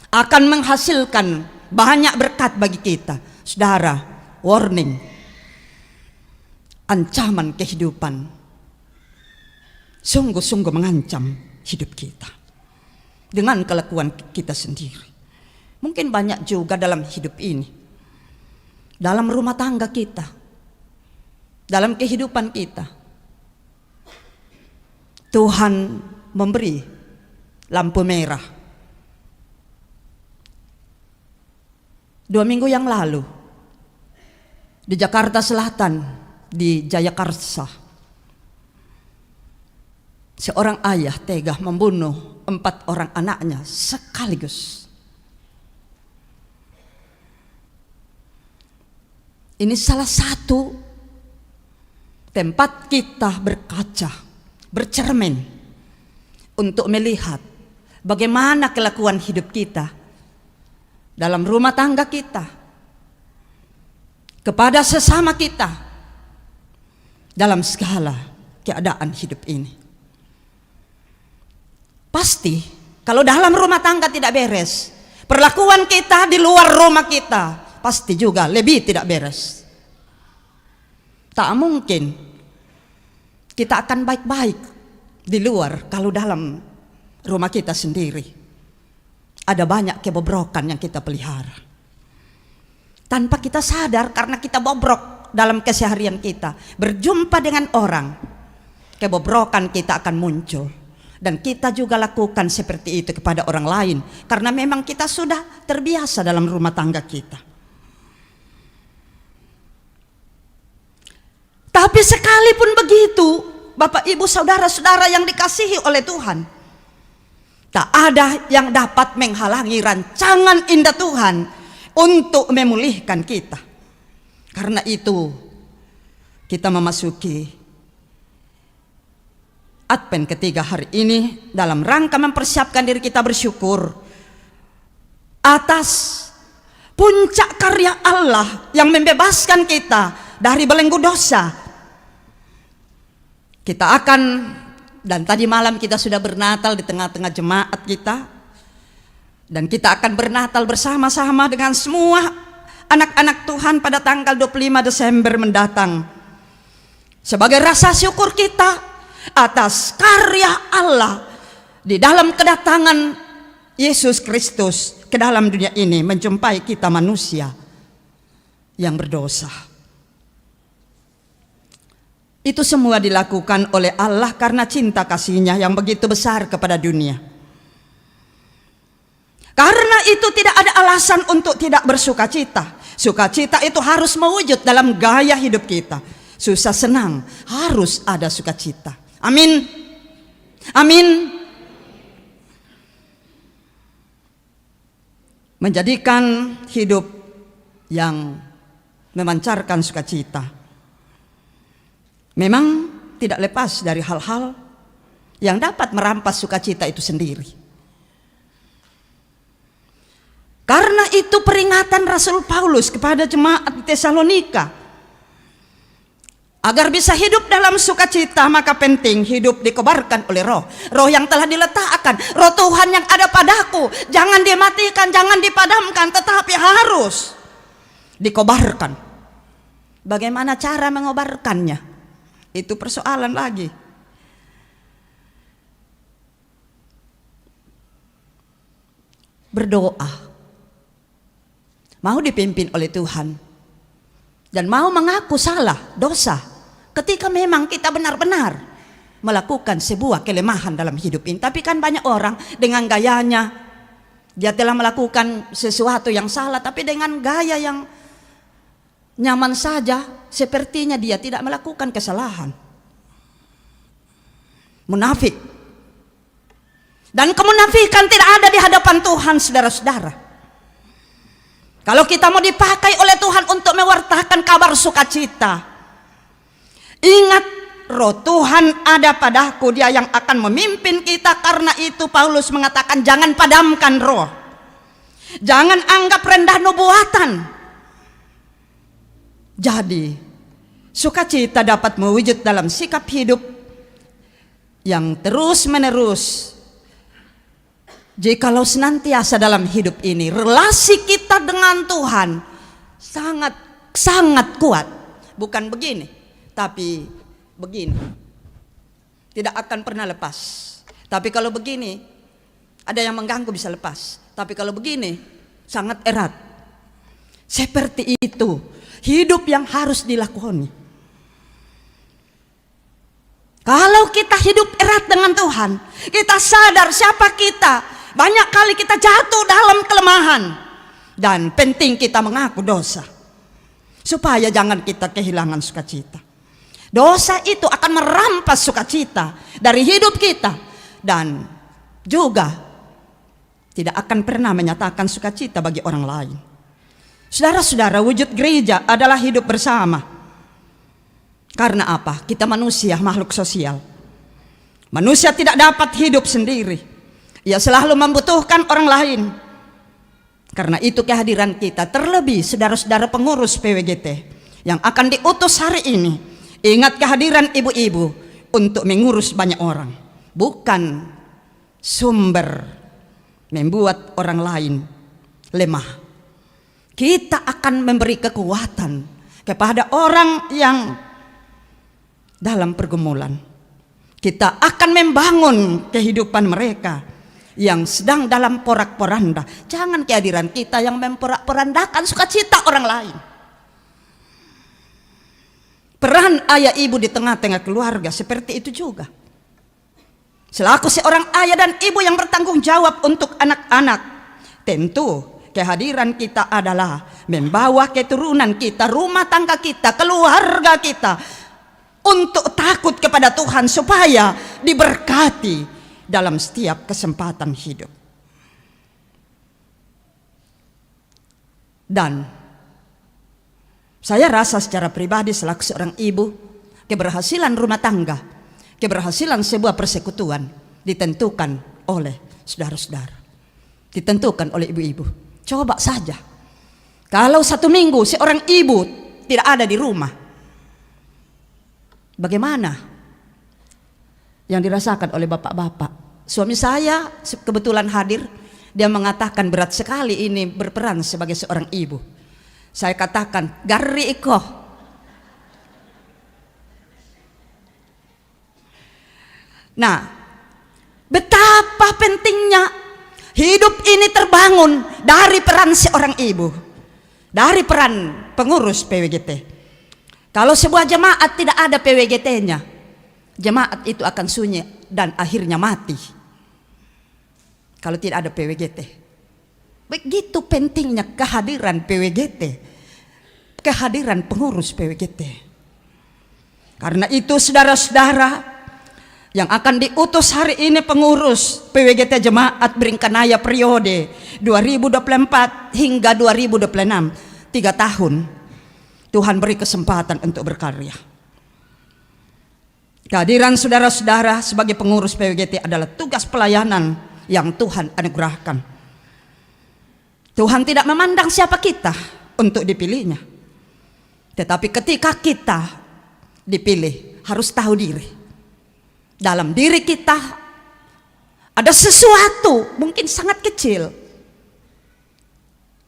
akan menghasilkan banyak berkat bagi kita. Saudara, warning, ancaman kehidupan sungguh-sungguh mengancam hidup kita dengan kelakuan kita sendiri. Mungkin banyak juga dalam hidup ini, dalam rumah tangga kita, dalam kehidupan kita, Tuhan memberi lampu merah. 2 minggu yang lalu di Jakarta Selatan, di Jayakarsa, seorang ayah tega membunuh 4 orang anaknya sekaligus. Ini salah satu tempat kita berkaca, bercermin untuk melihat bagaimana kelakuan hidup kita dalam rumah tangga kita, kepada sesama kita, dalam segala keadaan hidup ini. Pasti kalau dalam rumah tangga tidak beres, perlakuan kita di luar rumah kita pasti juga lebih tidak beres. Tak mungkin kita akan baik-baik di luar kalau dalam rumah kita sendiri ada banyak kebobrokan yang kita pelihara. Tanpa kita sadar, karena kita bobrok dalam keseharian kita, berjumpa dengan orang, kebobrokan kita akan muncul. Dan kita juga lakukan seperti itu kepada orang lain, karena memang kita sudah terbiasa dalam rumah tangga kita. Tapi sekalipun begitu, Bapak Ibu saudara-saudara yang dikasihi oleh Tuhan, tak ada yang dapat menghalangi rancangan indah Tuhan untuk memulihkan kita. Karena itu kita memasuki Advent ketiga hari ini dalam rangka mempersiapkan diri kita bersyukur atas puncak karya Allah yang membebaskan kita dari belenggu dosa. Kita akan, dan tadi malam kita sudah bernatal di tengah-tengah jemaat kita, dan kita akan bernatal bersama-sama dengan semua anak-anak Tuhan pada tanggal 25 Desember mendatang. Sebagai rasa syukur kita atas karya Allah di dalam kedatangan Yesus Kristus ke dalam dunia ini menjumpai kita manusia yang berdosa. Itu semua dilakukan oleh Allah karena cinta kasih-Nya yang begitu besar kepada dunia. Karena itu tidak ada alasan untuk tidak bersukacita. Sukacita itu harus mewujud dalam gaya hidup kita. Susah senang harus ada sukacita. Amin. Amin. Menjadikan hidup yang memancarkan sukacita memang tidak lepas dari hal-hal yang dapat merampas sukacita itu sendiri. Karena itu peringatan Rasul Paulus kepada jemaat di Tesalonika, agar bisa hidup dalam sukacita maka penting hidup dikobarkan oleh roh. Roh yang telah diletakkan, roh Tuhan yang ada padaku, jangan dimatikan, jangan dipadamkan, tetapi harus dikobarkan. Bagaimana cara mengobarkannya? Itu persoalan lagi. Berdoa, mau dipimpin oleh Tuhan, dan mau mengaku salah, dosa, ketika memang kita benar-benar melakukan sebuah kelemahan dalam hidup ini. Tapi kan banyak orang dengan gayanya, dia telah melakukan sesuatu yang salah, tapi dengan gaya yang nyaman saja, sepertinya dia tidak melakukan kesalahan. Munafik. Dan kemunafikan tidak ada di hadapan Tuhan, saudara-saudara. Kalau kita mau dipakai oleh Tuhan untuk mewartakan kabar sukacita, ingat, roh Tuhan ada padaku, dia yang akan memimpin kita. Karena itu Paulus mengatakan jangan padamkan roh, jangan anggap rendah nubuatan. Jadi sukacita dapat mewujud dalam sikap hidup yang terus menerus jikalau senantiasa dalam hidup ini relasi kita dengan Tuhan sangat kuat. Bukan begini, tapi begini, tidak akan pernah lepas. Tapi kalau begini, ada yang mengganggu bisa lepas. Tapi kalau begini, sangat erat. Seperti itu hidup yang harus dilakoni. Kalau kita hidup erat dengan Tuhan, kita sadar siapa kita. Banyak kali kita jatuh dalam kelemahan, dan penting kita mengaku dosa supaya jangan kita kehilangan sukacita. Dosa itu akan merampas sukacita dari hidup kita, dan juga tidak akan pernah menyatakan sukacita bagi orang lain. Saudara-saudara, wujud gereja adalah hidup bersama. Karena apa? Kita manusia, makhluk sosial. Manusia tidak dapat hidup sendiri. Ia selalu membutuhkan orang lain. Karena itu kehadiran kita, terlebih saudara-saudara pengurus PWGT yang akan diutus hari ini Ingat kehadiran ibu-ibu untuk mengurus banyak orang, bukan sumber membuat orang lain lemah. Kita akan memberi kekuatan kepada orang yang dalam pergumulan. Kita akan membangun kehidupan mereka yang sedang dalam porak-poranda. Jangan kehadiran kita yang memporak-porandakan sukacita orang lain. Peran ayah ibu di tengah-tengah keluarga seperti itu juga. Selaku seorang ayah dan ibu yang bertanggung jawab untuk anak-anak, tentu kehadiran kita adalah membawa keturunan kita, rumah tangga kita, keluarga kita untuk takut kepada Tuhan supaya diberkati dalam setiap kesempatan hidup. Dan saya rasa secara pribadi selaku seorang ibu, keberhasilan rumah tangga, keberhasilan sebuah persekutuan ditentukan oleh saudara-saudara, ditentukan oleh ibu-ibu. Coba saja, kalau 1 minggu seorang ibu tidak ada di rumah, bagaimana yang dirasakan oleh bapak-bapak? Suami saya kebetulan hadir, dia mengatakan berat sekali ini berperan sebagai seorang ibu. Saya katakan, gari iko. Nah, betapa pentingnya hidup ini terbangun dari peran seorang ibu, dari peran pengurus PWGT. Kalau sebuah jemaat tidak ada PWGT-nya, jemaat itu akan sunyi dan akhirnya mati. Kalau tidak ada PWGT. Begitu pentingnya kehadiran PWGT, kehadiran pengurus PWGT. Karena itu saudara-saudara yang akan diutus hari ini pengurus PWGT Jemaat Beringkanaya periode 2024 hingga 2026, 3 tahun, Tuhan beri kesempatan untuk berkarya. Kehadiran saudara-saudara sebagai pengurus PWGT adalah tugas pelayanan yang Tuhan anugerahkan. Tuhan tidak memandang siapa kita untuk dipilihnya. Tetapi ketika kita dipilih, harus tahu diri. Dalam diri kita ada sesuatu mungkin sangat kecil.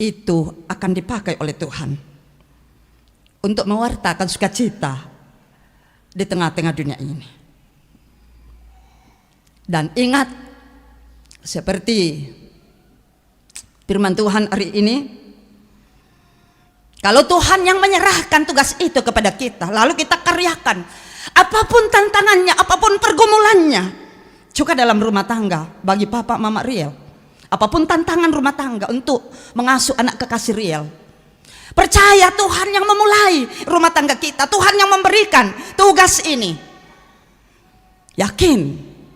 Itu akan dipakai oleh Tuhan untuk mewartakan sukacita di tengah-tengah dunia ini. Dan ingat, seperti firman Tuhan hari ini, kalau Tuhan yang menyerahkan tugas itu kepada kita, lalu kita karyakan, apapun tantangannya, apapun pergumulannya, juga dalam rumah tangga bagi Papa Mama Riel, apapun tantangan rumah tangga untuk mengasuh anak kekasih Riel, percaya Tuhan yang memulai rumah tangga kita, Tuhan yang memberikan tugas ini. Yakin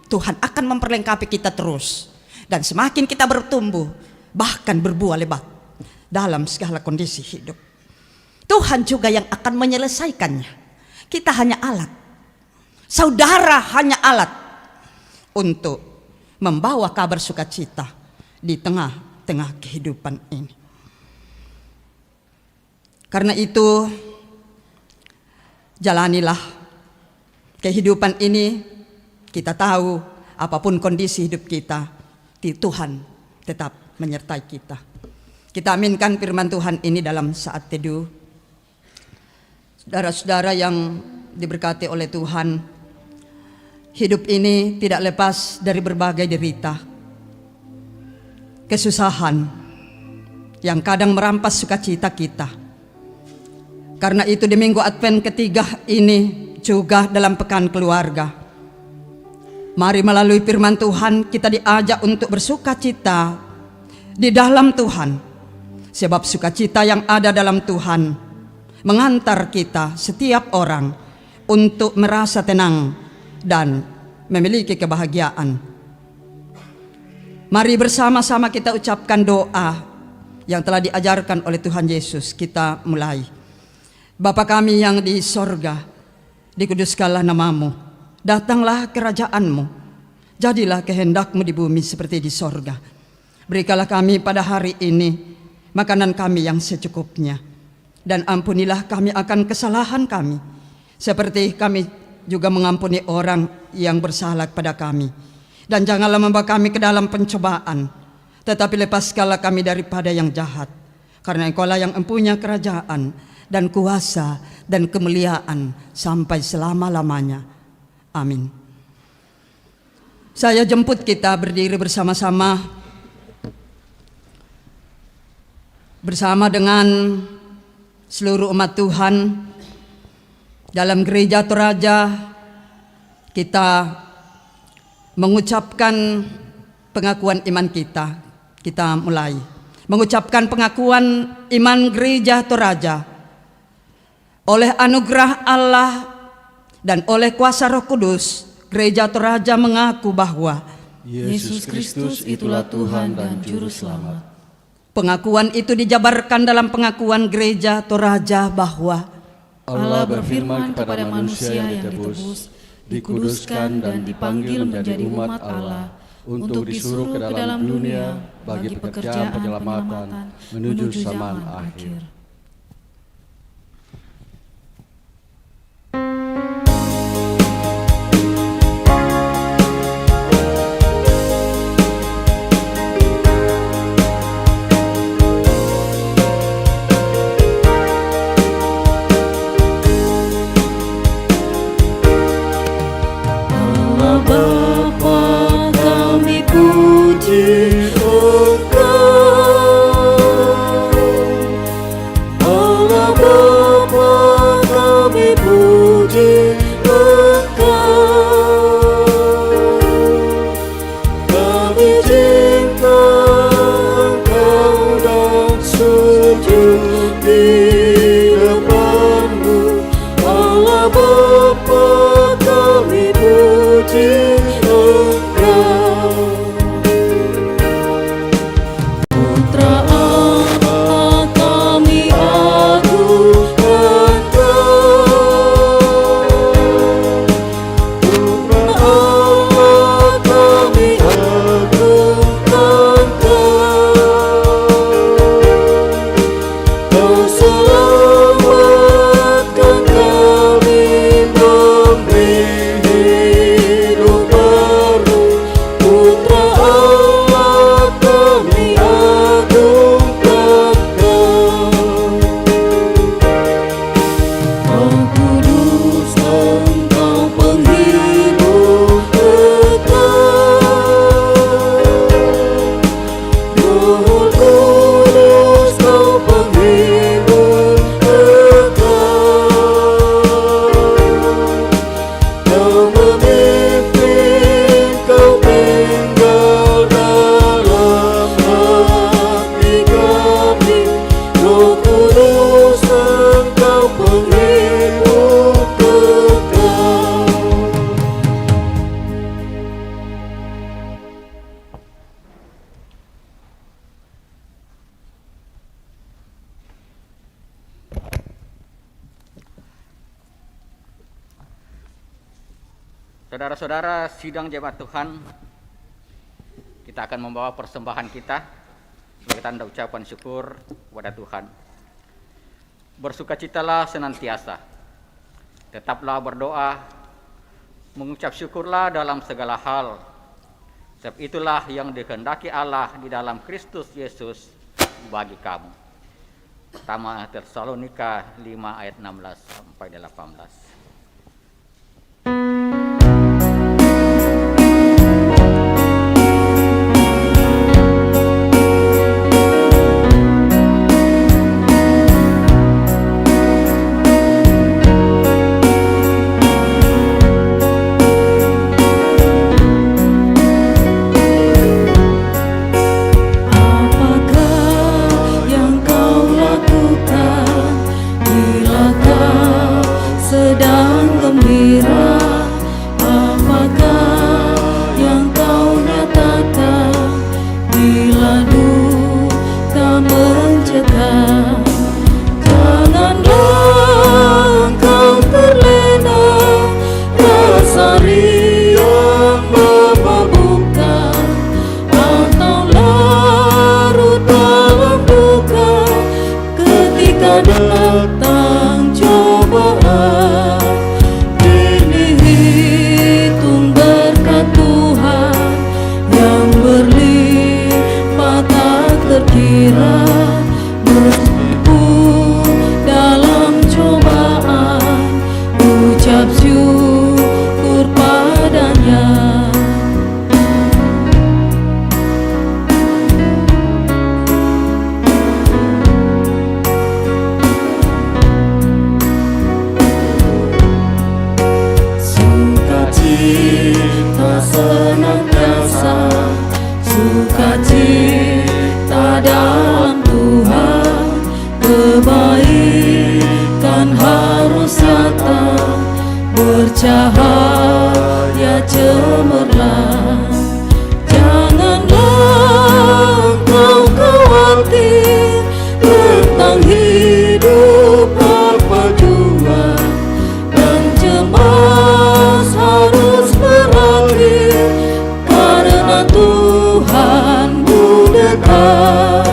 Tuhan akan memperlengkapi kita terus, dan semakin kita bertumbuh, bahkan berbuah lebat dalam segala kondisi hidup. Tuhan juga yang akan menyelesaikannya. Kita hanya alat, saudara hanya alat untuk membawa kabar sukacita di tengah-tengah kehidupan ini. Karena itu, jalanilah kehidupan ini. Kita tahu apapun kondisi hidup kita, Tuhan tetap menyertai kita. Kita aminkan firman Tuhan ini dalam saat teduh. Saudara-saudara yang diberkati oleh Tuhan, hidup ini tidak lepas dari berbagai derita, kesusahan yang kadang merampas sukacita kita. Karena itu di minggu Advent ketiga ini juga dalam pekan keluarga, mari melalui firman Tuhan kita diajak untuk bersukacita di dalam Tuhan, sebab sukacita yang ada dalam Tuhan mengantar kita setiap orang untuk merasa tenang dan memiliki kebahagiaan. Mari bersama-sama kita ucapkan doa yang telah diajarkan oleh Tuhan Yesus. Kita mulai. Bapa kami yang di sorga, dikuduskanlah namamu, datanglah kerajaanmu, jadilah kehendakmu di bumi seperti di sorga. Berikanlah kami pada hari ini makanan kami yang secukupnya, dan ampunilah kami akan kesalahan kami, seperti kami juga mengampuni orang yang bersalah kepada kami. Dan janganlah membawa kami ke dalam pencobaan, tetapi lepaskanlah kami daripada yang jahat. Karena Engkaulah yang empunya kerajaan dan kuasa dan kemuliaan sampai selama-lamanya. Amin. Saya jemput kita berdiri bersama-sama dengan seluruh umat Tuhan dalam gereja Toraja. Kita mengucapkan pengakuan iman kita. Kita mulai mengucapkan pengakuan iman gereja Toraja. Oleh anugerah Allah dan oleh kuasa Roh Kudus, gereja Toraja mengaku bahwa Yesus Kristus itulah Tuhan dan Juru Selamat. Pengakuan itu dijabarkan dalam pengakuan gereja Toraja bahwa Allah berfirman kepada manusia yang ditebus, dikuduskan dan dipanggil menjadi umat Allah untuk disuruh ke dalam dunia bagi pekerjaan penyelamatan menuju zaman akhir. Saudara-saudara sidang jemaat Tuhan, kita akan membawa persembahan kita sebagai tanda ucapan syukur kepada Tuhan. Bersukacitalah senantiasa, tetaplah berdoa, mengucap syukurlah dalam segala hal, sebab itulah yang dikehendaki Allah di dalam Kristus Yesus bagi kamu. Pertama Tesalonika 5 ayat 16 sampai 18. Datang cobaan terkira, meskipun dalam cobaan, ucap syukur padanya. Sukacita senantiasa, sukacita dalam Tuhan, kebaikan harus nyata, bercahaya cemerlang. Janganlah engkau khawatir tentang hidup berperjuang, dan cemas harus berakhir, karena Tuhanmu dekat.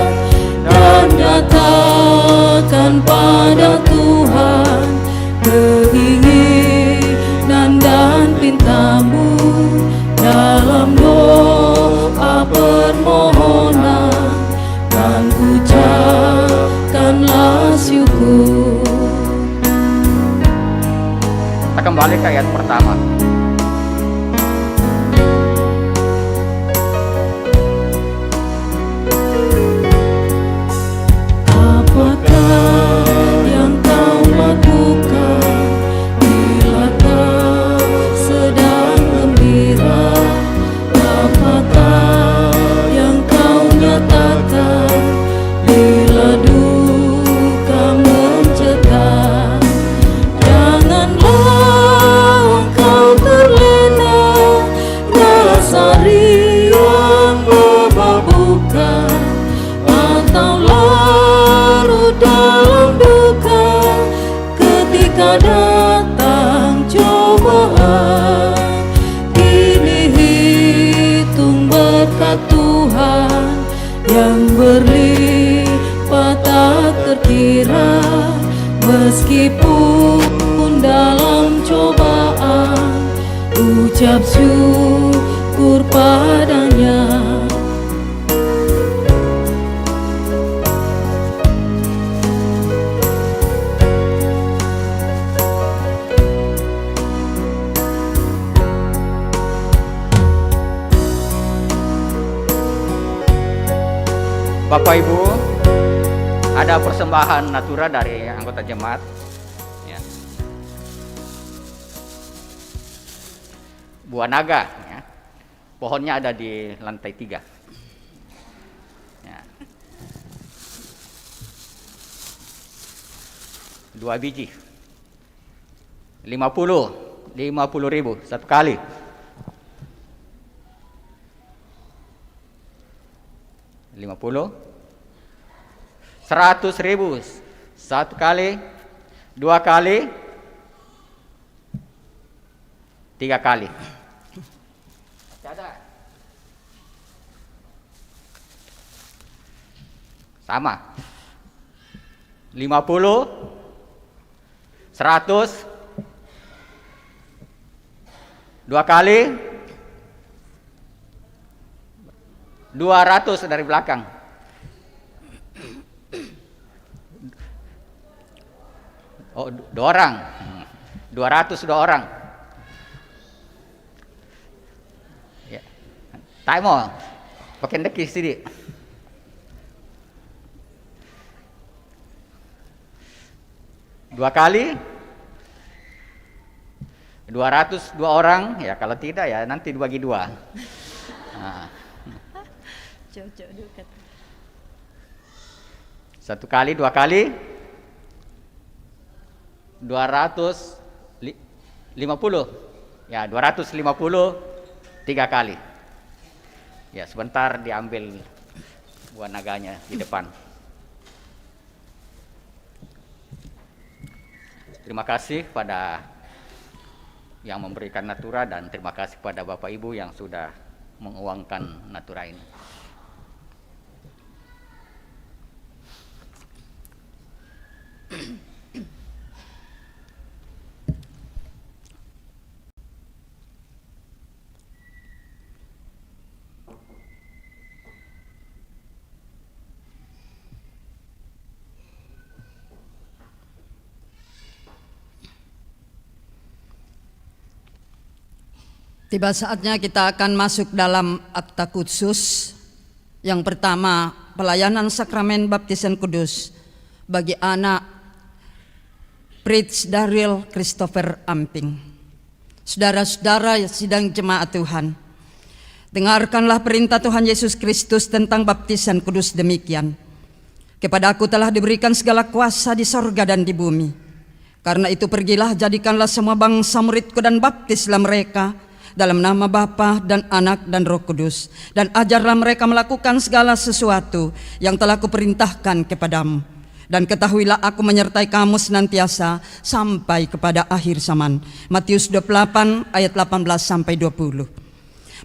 Dan nyatakan pada Tuhan keinginan dan pintamu dalam doa permohonan, dan ucapkanlah syukur. Kita kembali ke ayat pertama. Apakah yang kau lakukan bila kau sedang gembira? Apakah yang kau nyatakan bila duka mencekam? Janganlah engkau terlena rasa riang memabukkan, atau larut dalam duka ketika datang cobaan. Kini hitung berkat Tuhan yang berlipat tak terkira, meskipun dalam cobaan, ucap syukur padanya. Bapak Ibu, ada persembahan natura dari anggota jemaat. Ya. Buah naga, ya. Pohonnya ada di lantai 3. Ya. 2 biji, 50.000 satu kali. 100.000 satu kali, 2 kali, 3 kali. Sama. 50, 100, 2 kali, 200 dari belakang. Oh, 2 orang. 200 2 orang. Ya. Time pakai deki sini. Dua kali 200 2 orang, ya kalau tidak ya nanti dibagi 2. Nah. Satu kali, 2 kali, 250, ya 250, 3 kali. Ya sebentar diambil buah naganya di depan. Terima kasih pada yang memberikan natura, dan terima kasih pada Bapak Ibu yang sudah menguangkan natura ini. Tiba saatnya kita akan masuk dalam akta khusus. Yang pertama, pelayanan sakramen baptisan kudus bagi anak Prince Daryl Christopher Amping. Saudara-saudara sidang jemaat Tuhan, dengarkanlah perintah Tuhan Yesus Kristus tentang baptisan kudus demikian. Kepada aku telah diberikan segala kuasa di sorga dan di bumi. Karena itu pergilah, jadikanlah semua bangsa muridku dan baptislah mereka dalam nama Bapa dan Anak dan Roh Kudus, dan ajarlah mereka melakukan segala sesuatu yang telah kuperintahkan kepadamu. Dan ketahuilah aku menyertai kamu senantiasa sampai kepada akhir zaman. Matius 28 ayat 18 sampai 20.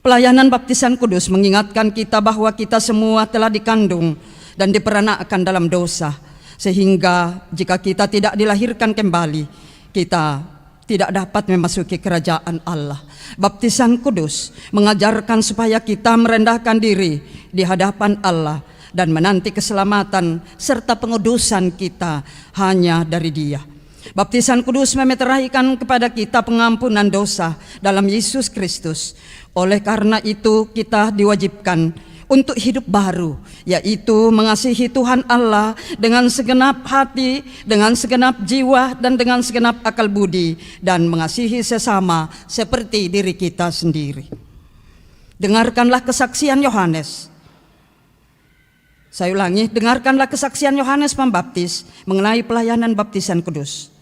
Pelayanan baptisan kudus mengingatkan kita bahwa kita semua telah dikandung dan diperanakkan dalam dosa, sehingga jika kita tidak dilahirkan kembali, kita tidak dapat memasuki kerajaan Allah. Baptisan kudus mengajarkan supaya kita merendahkan diri di hadapan Allah dan menanti keselamatan serta pengudusan kita hanya dari Dia. Baptisan kudus memeteraikan kepada kita pengampunan dosa dalam Yesus Kristus. Oleh karena itu kita diwajibkan untuk hidup baru, yaitu mengasihi Tuhan Allah dengan segenap hati, dengan segenap jiwa, dan dengan segenap akal budi, dan mengasihi sesama seperti diri kita sendiri. Dengarkanlah kesaksian Yohanes. Saya ulangi, dengarkanlah kesaksian Yohanes Pembaptis mengenai pelayanan baptisan kudus.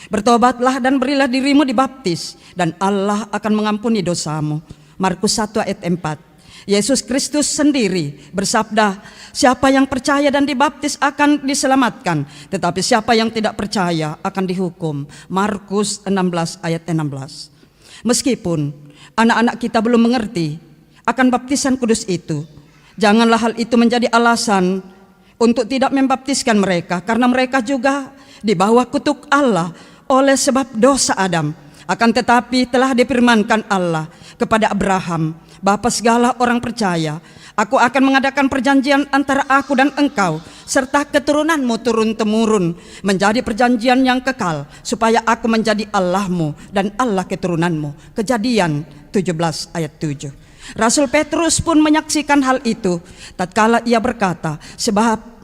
Bertobatlah dan berilah dirimu dibaptis, dan Allah akan mengampuni dosamu. Markus 1 ayat 4. Yesus Kristus sendiri bersabda, siapa yang percaya dan dibaptis akan diselamatkan, tetapi siapa yang tidak percaya akan dihukum. Markus 16 ayat 16. Meskipun anak-anak kita belum mengerti akan baptisan kudus itu, janganlah hal itu menjadi alasan untuk tidak membaptiskan mereka, karena mereka juga di bawah kutuk Allah oleh sebab dosa Adam. Akan tetapi telah difirmankan Allah kepada Abraham, bapa segala orang percaya, aku akan mengadakan perjanjian antara aku dan engkau serta keturunanmu turun-temurun, menjadi perjanjian yang kekal, supaya aku menjadi Allahmu dan Allah keturunanmu. Kejadian 17 ayat 7. Rasul Petrus pun menyaksikan hal itu tatkala ia berkata, sebab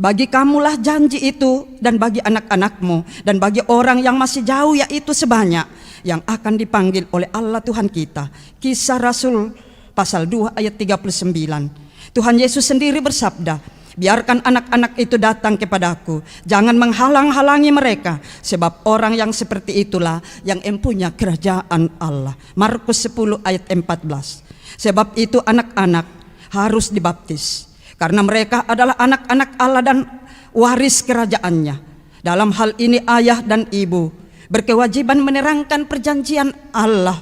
bagi kamulah janji itu, dan bagi anak-anakmu, dan bagi orang yang masih jauh, yaitu sebanyak yang akan dipanggil oleh Allah Tuhan kita. Kisah Rasul pasal 2 ayat 39. Tuhan Yesus sendiri bersabda, biarkan anak-anak itu datang kepadaku, jangan menghalang-halangi mereka, sebab orang yang seperti itulah yang empunya kerajaan Allah. Markus 10 ayat 14. Sebab itu anak-anak harus dibaptis, karena mereka adalah anak-anak Allah dan waris kerajaannya. Dalam hal ini ayah dan ibu berkewajiban menerangkan perjanjian Allah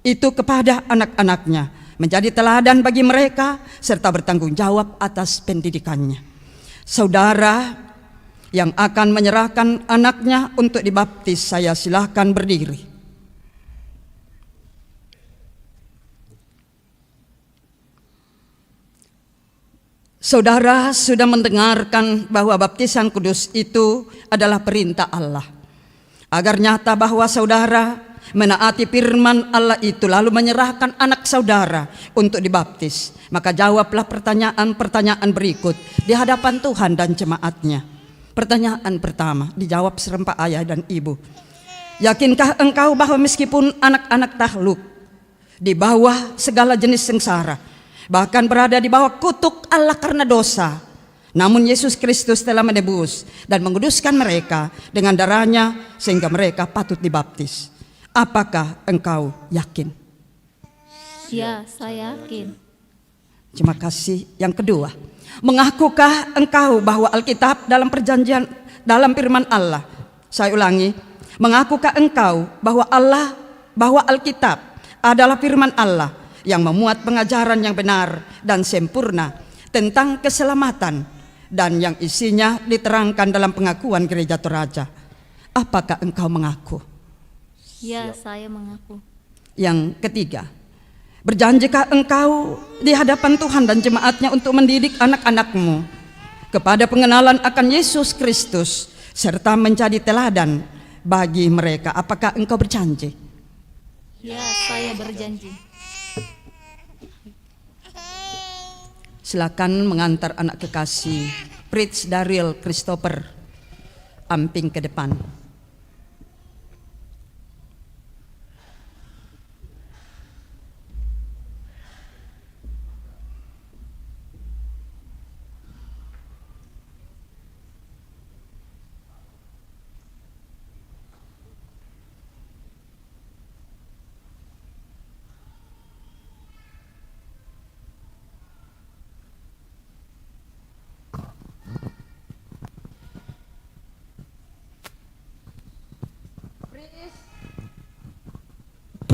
itu kepada anak-anaknya, menjadi teladan bagi mereka, serta bertanggung jawab atas pendidikannya. Saudara yang akan menyerahkan anaknya untuk dibaptis, saya silahkan berdiri. Saudara sudah mendengarkan bahwa baptisan kudus itu adalah perintah Allah. Agar nyata bahwa saudara menaati firman Allah itu, lalu menyerahkan anak saudara untuk dibaptis, maka jawablah pertanyaan-pertanyaan berikut di hadapan Tuhan dan jemaatnya. Pertanyaan pertama dijawab serempak ayah dan ibu. Yakinkah engkau bahwa meskipun anak-anak takluk di bawah segala jenis sengsara, bahkan berada di bawah kutuk Allah karena dosa, namun Yesus Kristus telah menebus dan menguduskan mereka dengan darahnya sehingga mereka patut dibaptis? Apakah engkau yakin? Ya, saya yakin. Terima kasih. Yang kedua, mengakukah engkau bahwa Alkitab dalam perjanjian, dalam firman Allah? Saya ulangi, mengakukah engkau bahwa Alkitab adalah firman Allah yang memuat pengajaran yang benar dan sempurna tentang keselamatan, dan yang isinya diterangkan dalam pengakuan Gereja Toraja? Apakah engkau mengaku? Ya, saya mengaku. Yang ketiga, berjanjikah engkau di hadapan Tuhan dan jemaatnya untuk mendidik anak-anakmu kepada pengenalan akan Yesus Kristus serta menjadi teladan bagi mereka? Apakah engkau berjanji? Ya, saya berjanji. Silakan mengantar anak kekasih Prince Daryl Christopher Amping ke depan.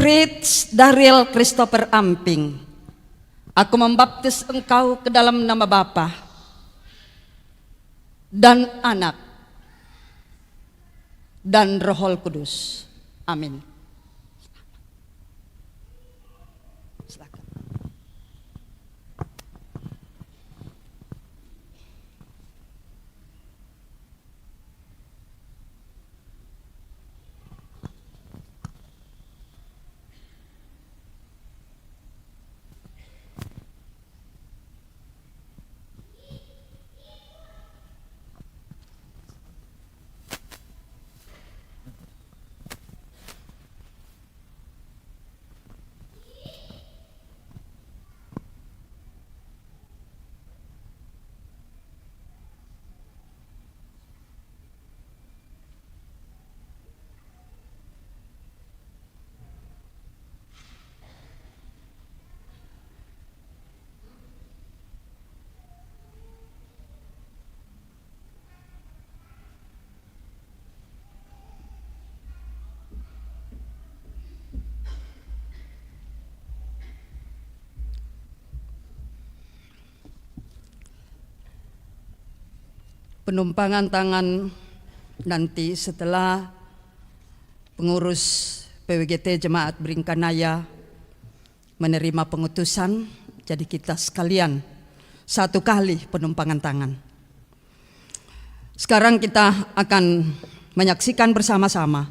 Prince Daryl Christopher Amping, aku membaptis engkau ke dalam nama Bapa dan Anak dan Roh Kudus. Amin. Silakan. Penumpangan tangan nanti setelah pengurus PWGT Jemaat Beringkanaya menerima pengutusan, jadi kita sekalian satu kali penumpangan tangan. Sekarang kita akan menyaksikan bersama-sama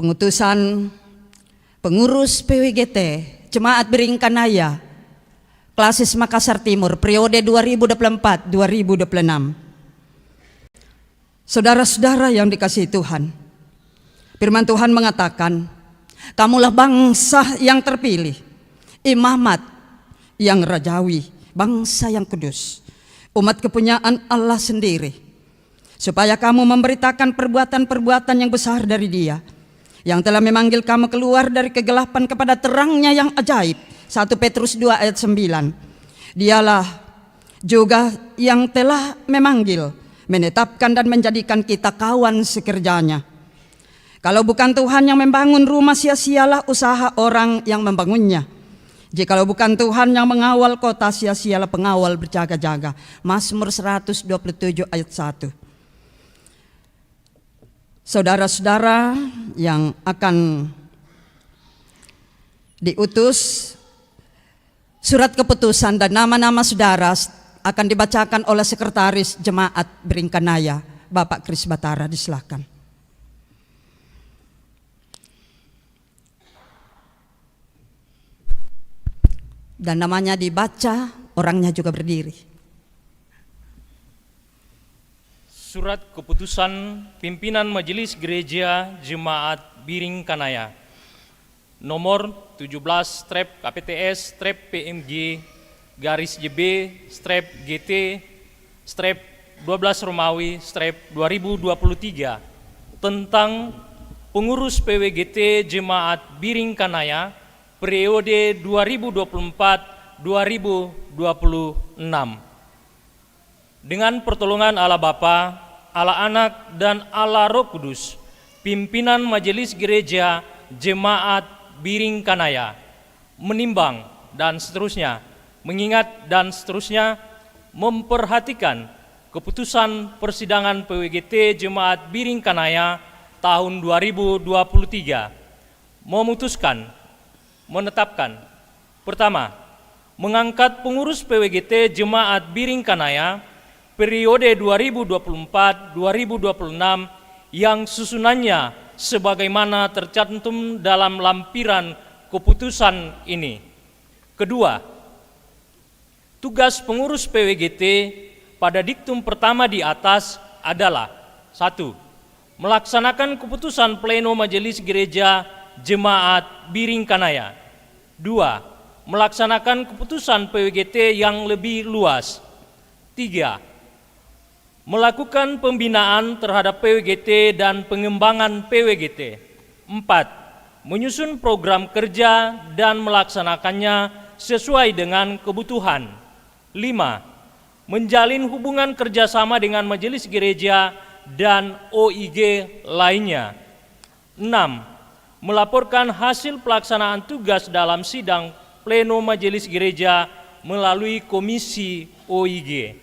pengutusan pengurus PWGT Jemaat Beringkanaya Klasis Makassar Timur periode 2024-2026. Saudara-saudara yang dikasihi Tuhan, firman Tuhan mengatakan, kamulah bangsa yang terpilih, imamat yang rajawi, bangsa yang kudus, umat kepunyaan Allah sendiri, supaya kamu memberitakan perbuatan-perbuatan yang besar dari Dia, yang telah memanggil kamu keluar dari kegelapan kepada terangnya yang ajaib. 1 Petrus 2 ayat 9. Dialah juga yang telah memanggil, menetapkan dan menjadikan kita kawan sekerjanya. Kalau bukan Tuhan yang membangun rumah, sia-sialah usaha orang yang membangunnya. Jikalau bukan Tuhan yang mengawal kota, sia-sialah pengawal berjaga-jaga. Mazmur 127 ayat 1. Saudara-saudara yang akan diutus, surat keputusan dan nama-nama saudara akan dibacakan oleh Sekretaris Jemaat Beringkanaya, Bapak Kris Batara. Disilahkan. Dan namanya dibaca, orangnya juga berdiri. Surat keputusan pimpinan Majelis Gereja Jemaat Beringkanaya nomor 17/KPTS/PMG /JB/GT/12 Romawi/2023 tentang pengurus PWGT Jemaat Beringkanaya periode 2024-2026. Dengan pertolongan Allah Bapa, Allah Anak, dan Allah Roh Kudus, pimpinan Majelis Gereja Jemaat Beringkanaya menimbang dan seterusnya, mengingat dan seterusnya, memperhatikan keputusan persidangan PWGT Jemaat Beringkanaya tahun 2023, memutuskan, menetapkan, pertama, mengangkat pengurus PWGT Jemaat Beringkanaya periode 2024-2026 yang susunannya sebagaimana tercantum dalam lampiran keputusan ini. Kedua, tugas pengurus PWGT pada diktum pertama di atas adalah: 1. Melaksanakan keputusan Pleno Majelis Gereja Jemaat Biringkanaya. 2. Melaksanakan keputusan PWGT yang lebih luas. 3. Melakukan pembinaan terhadap PWGT dan pengembangan PWGT. 4. Menyusun program kerja dan melaksanakannya sesuai dengan kebutuhan. 5. Menjalin hubungan kerjasama dengan majelis gereja dan OIG lainnya. 6. Melaporkan hasil pelaksanaan tugas dalam sidang pleno majelis gereja melalui komisi OIG.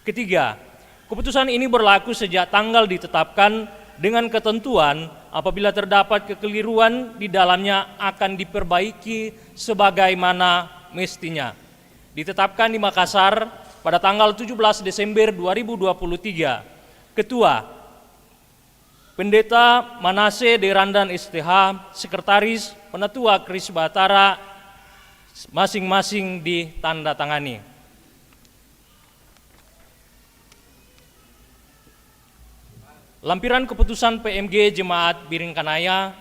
Ketiga, keputusan ini berlaku sejak tanggal ditetapkan dengan ketentuan apabila terdapat kekeliruan di dalamnya akan diperbaiki sebagaimana mestinya. Ditetapkan di Makassar pada tanggal 17 Desember 2023. Ketua, Pendeta Manase Derandan STH, Sekretaris, Penatua Kris Batara, masing-masing ditandatangani. Lampiran keputusan PMG Jemaat Biringkanaya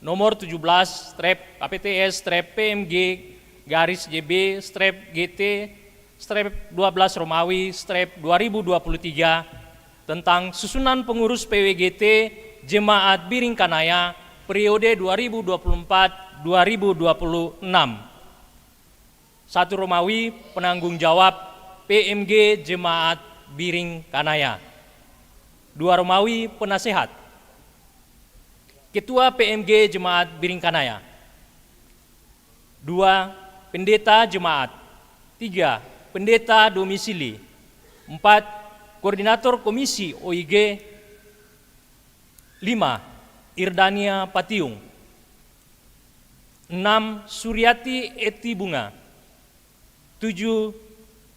nomor 17/PMG/GB/GT/12 Romawi -2023 tentang susunan pengurus PWGT Jemaat Biringkanaya periode 2024-2026. 1 Romawi penanggung jawab PMG Jemaat Biringkanaya. 2 Romawi penasehat Ketua PMG Jemaat Biringkanaya. 2 Pendeta Jemaat. 3 Pendeta Domisili. 4 Koordinator Komisi OIG. 5 Irdania Patiung. 6 Suryati Eti Bunga. 7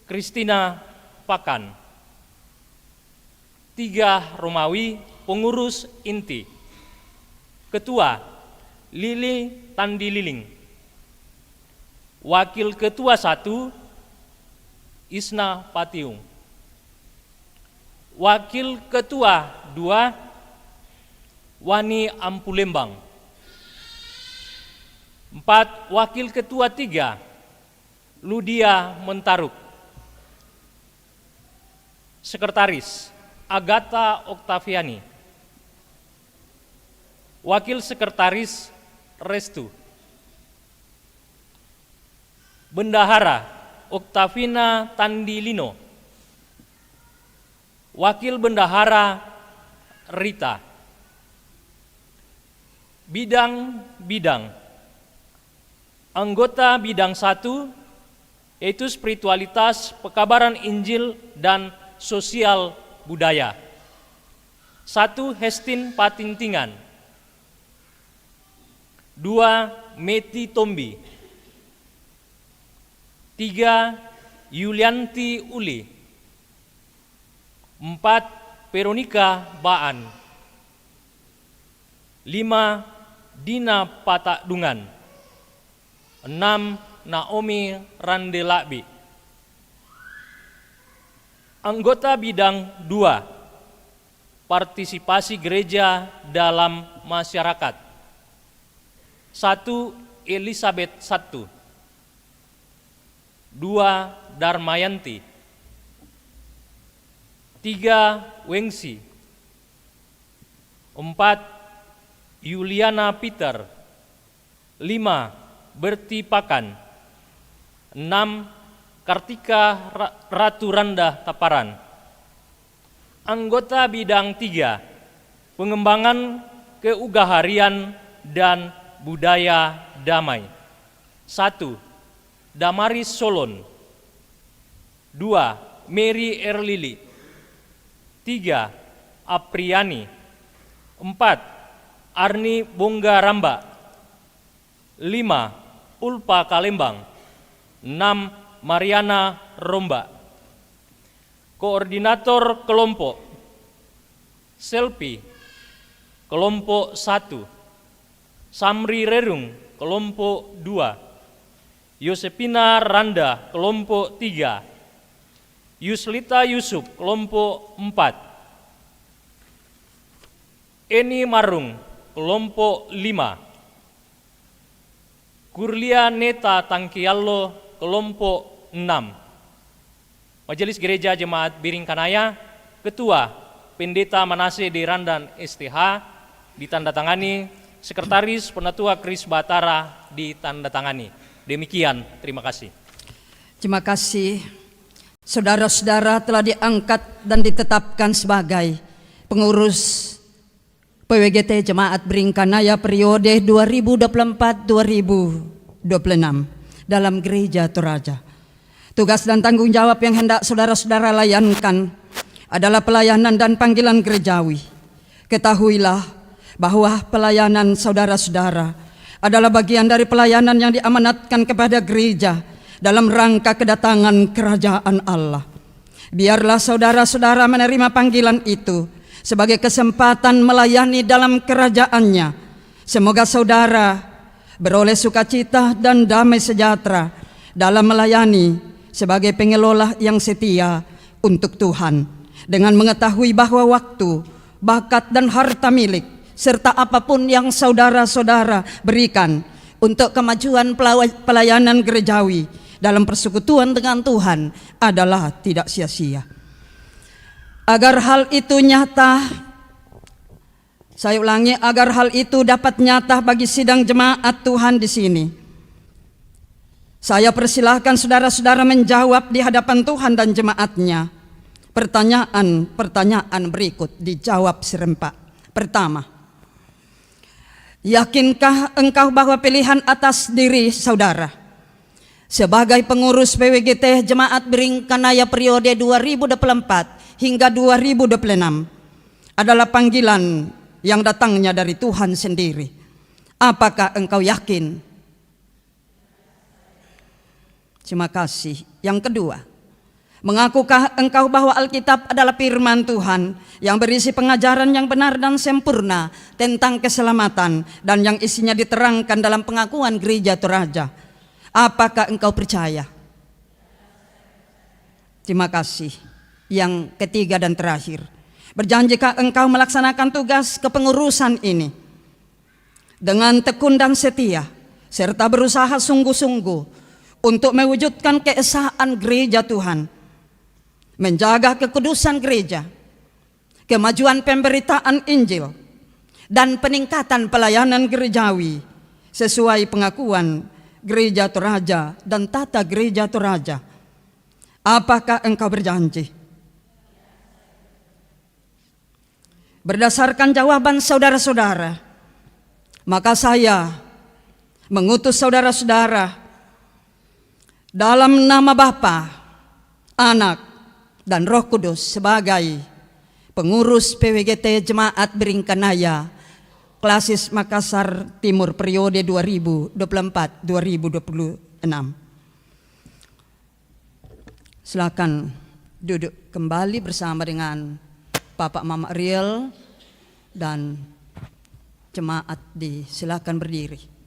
Kristina Pakan. 3 Romawi pengurus inti. Ketua Lili Tandi Liling. Wakil Ketua 1 Isna Patiung. Wakil Ketua 2 Wani Ampulembang. 4 Wakil Ketua 3 Ludia Mentaruk. Sekretaris Agatha Oktaviani. Wakil Sekretaris Restu. Bendahara Oktavina Tandilino. Wakil Bendahara Rita. Bidang-bidang. Anggota bidang 1 yaitu spiritualitas, pekabaran Injil, dan sosial budaya. 1 Hestin Patintingan. 2 Meti Tombi. 3 Yulianti Uli. 4 Veronika Baan. 5 Dina Patakdungan. 6 Naomi Randelabi. Anggota bidang 2 Partisipasi gereja dalam masyarakat. 1 Elizabeth 1. 2 Darmayanti. 3 Wengsi. 4 Yuliana Peter. 5 Berti Pakan. 6 Kartika Ratu Randa Taparan. Anggota bidang 3 Pengembangan Keugaharian dan Budaya Damai. 1 Damaris Solon. 2 Mary Erlili. 3 Apriani. 4 Arni Bonggaramba. 5 Ulpa Kalembang. 6 Mariana Romba. Koordinator kelompok Selpi kelompok 1. Samri Rerung, kelompok 2. Yosepina Randa, kelompok 3. Yuslita Yusuf, kelompok 4. Eni Marung, kelompok 5. Kurlia Neta Tangkiallo, kelompok 6. Majelis Gereja Jemaat Biring Kanaya, Ketua Pendeta Manase di Randan STH ditandatangani, Sekretaris Penatua Kris Batara ditandatangani. Demikian, terima kasih. Terima kasih. Saudara-saudara telah diangkat dan ditetapkan sebagai pengurus PWGT Jemaat Biring Kanaya periode 2024-2026 dalam Gereja Toraja. Tugas dan tanggung jawab yang hendak saudara-saudara layankan adalah pelayanan dan panggilan gerejawi. Ketahuilah bahwa pelayanan saudara-saudara adalah bagian dari pelayanan yang diamanatkan kepada gereja dalam rangka kedatangan kerajaan Allah. Biarlah saudara-saudara menerima panggilan itu sebagai kesempatan melayani dalam kerajaannya. Semoga saudara beroleh sukacita dan damai sejahtera dalam melayani sebagai pengelola yang setia untuk Tuhan, dengan mengetahui bahwa waktu, bakat dan harta milik serta apapun yang saudara-saudara berikan untuk kemajuan pelayanan gerejawi dalam persekutuan dengan Tuhan adalah tidak sia-sia. Agar hal itu nyata, saya ulangi, agar hal itu dapat nyata bagi sidang jemaat Tuhan di sini, saya persilahkan saudara-saudara menjawab di hadapan Tuhan dan jemaatnya. Pertanyaan berikut dijawab serempak. Pertama, yakinkah engkau bahwa pilihan atas diri saudara sebagai pengurus PWGT Jemaat Biring Kanaya periode 2024 hingga 2026 adalah panggilan yang datangnya dari Tuhan sendiri? Apakah engkau yakin? Terima kasih. Yang kedua, mengakukah engkau bahwa Alkitab adalah firman Tuhan yang berisi pengajaran yang benar dan sempurna tentang keselamatan dan yang isinya diterangkan dalam pengakuan Gereja Toraja? Apakah engkau percaya? Terima kasih. Yang ketiga dan terakhir, berjanjikah engkau melaksanakan tugas kepengurusan ini dengan tekun dan setia, serta berusaha sungguh-sungguh untuk mewujudkan keesaan gereja Tuhan, menjaga kekudusan gereja, kemajuan pemberitaan Injil, dan peningkatan pelayanan gerejawi sesuai pengakuan Gereja Toraja dan tata Gereja Toraja? Apakah engkau berjanji? Berdasarkan jawaban saudara-saudara, maka saya mengutus saudara-saudara dalam nama Bapa, Anak, dan Roh Kudus sebagai pengurus PWGT Jemaat Biring Kanaya Klasis Makassar Timur periode 2024-2026. Silakan duduk kembali bersama dengan Bapak Mama Riel dan jemaat silakan berdiri.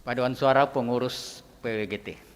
Paduan suara pengurus PWGT.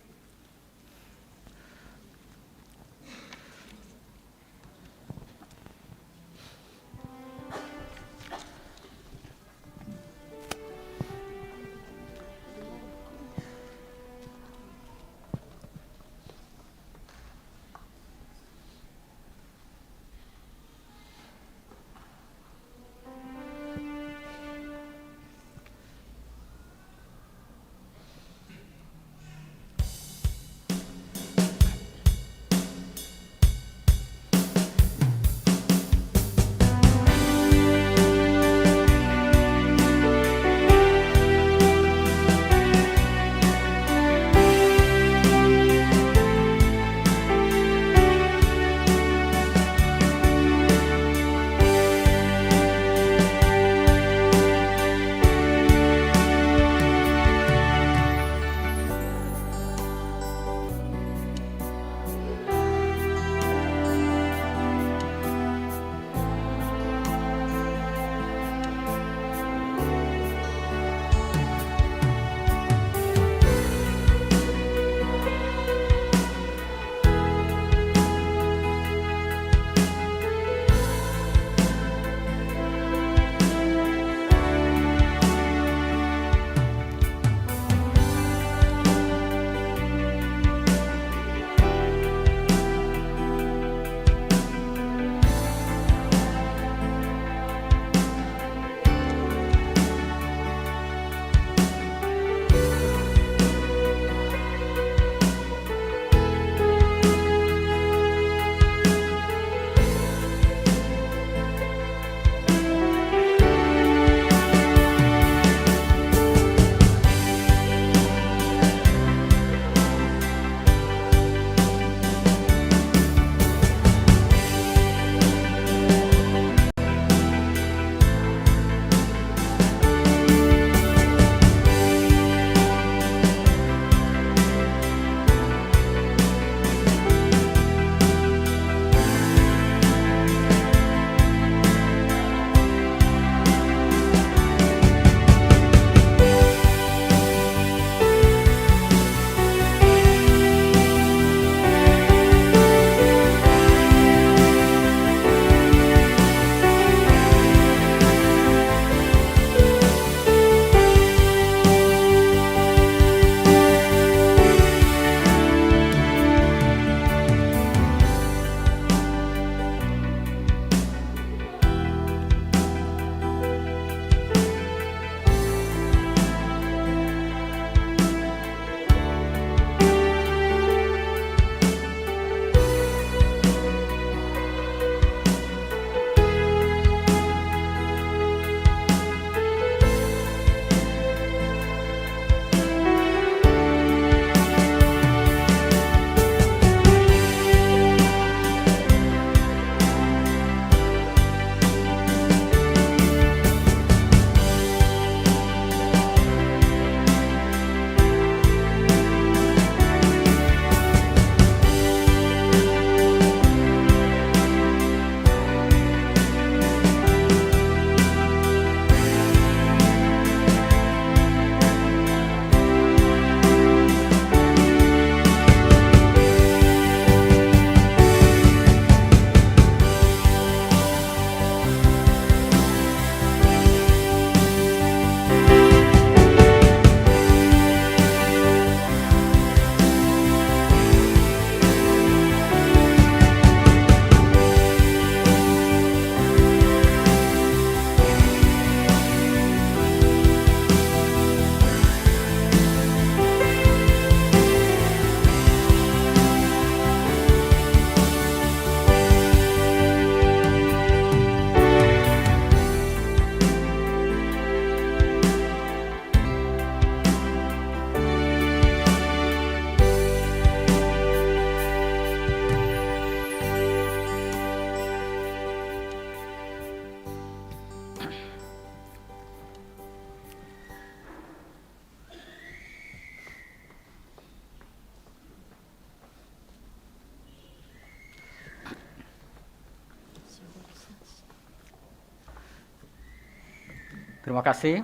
Terima kasih.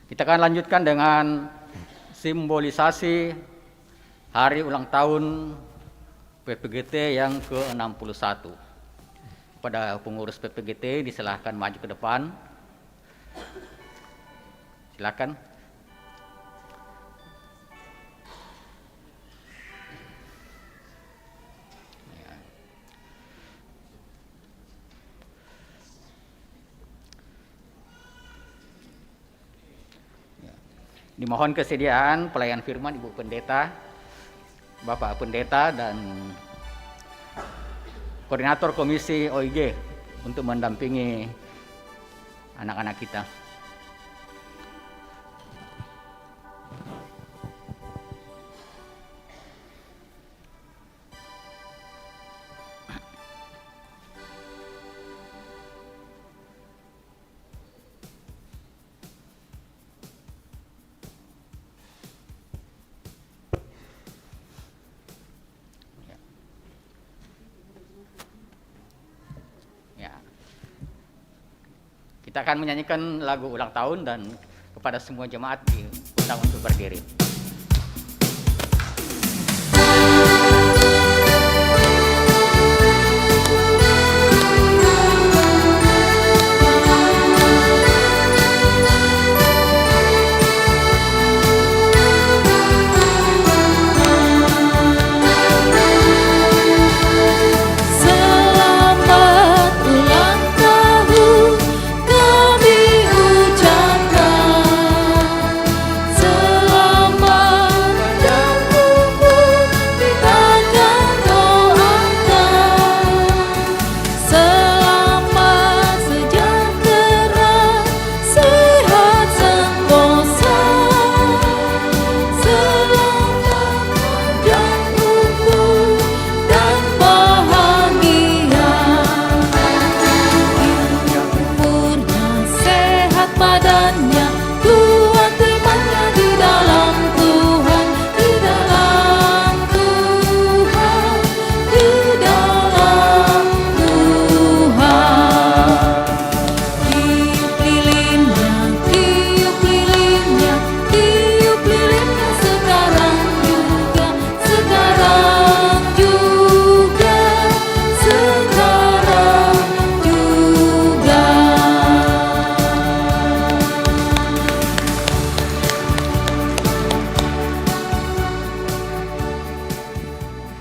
Kita akan lanjutkan dengan simbolisasi hari ulang tahun PPGT yang ke-61. Pada pengurus PPGT disilahkan maju ke depan. Silakan. Dimohon kesediaan pelayan firman Ibu Pendeta, Bapak Pendeta, dan Koordinator Komisi OIG untuk mendampingi anak-anak kita. Kita akan menyanyikan lagu ulang tahun dan kepada semua jemaat diundang untuk berdiri. Selamat ulang tahun kami ucapkan.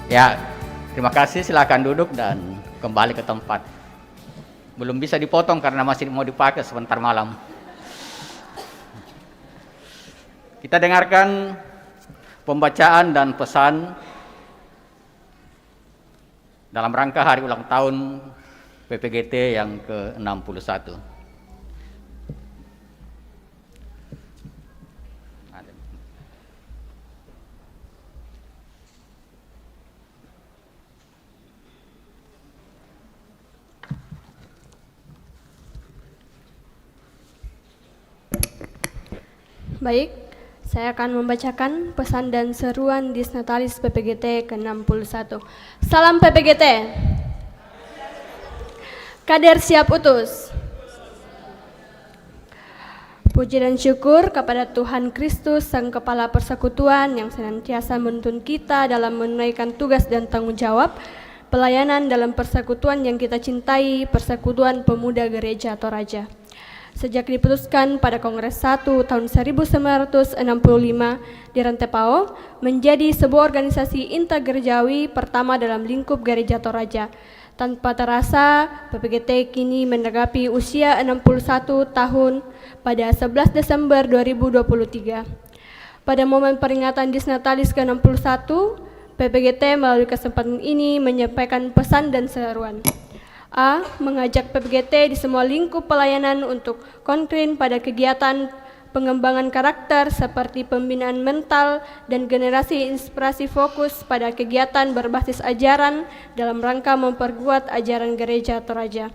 Ya, terima kasih, silakan duduk dan kembali ke tempat. Belum bisa dipotong karena masih mau dipakai sebentar malam. Kita dengarkan pembacaan dan pesan dalam rangka hari ulang tahun PPGT yang ke-61. Baik, saya akan membacakan pesan dan seruan Disnatalis PPGT ke-61. Salam PPGT. Kader siap utus. Puji dan syukur kepada Tuhan Kristus, Sang Kepala Persekutuan yang senantiasa menuntun kita dalam menunaikan tugas dan tanggung jawab pelayanan dalam persekutuan yang kita cintai, Persekutuan Pemuda Gereja Toraja. Sejak diputuskan pada Kongres 1 tahun 1965 di Rantepao menjadi sebuah organisasi intergerejawi pertama dalam lingkup Gereja Toraja. Tanpa terasa, PPGT kini menanggapi usia 61 tahun pada 11 Desember 2023. Pada momen peringatan Disnatalis ke-61, PPGT melalui kesempatan ini menyampaikan pesan dan seruan. A. Mengajak PPGT di semua lingkup pelayanan untuk konkret pada kegiatan pengembangan karakter seperti pembinaan mental dan generasi inspirasi fokus pada kegiatan berbasis ajaran dalam rangka memperkuat ajaran Gereja Toraja.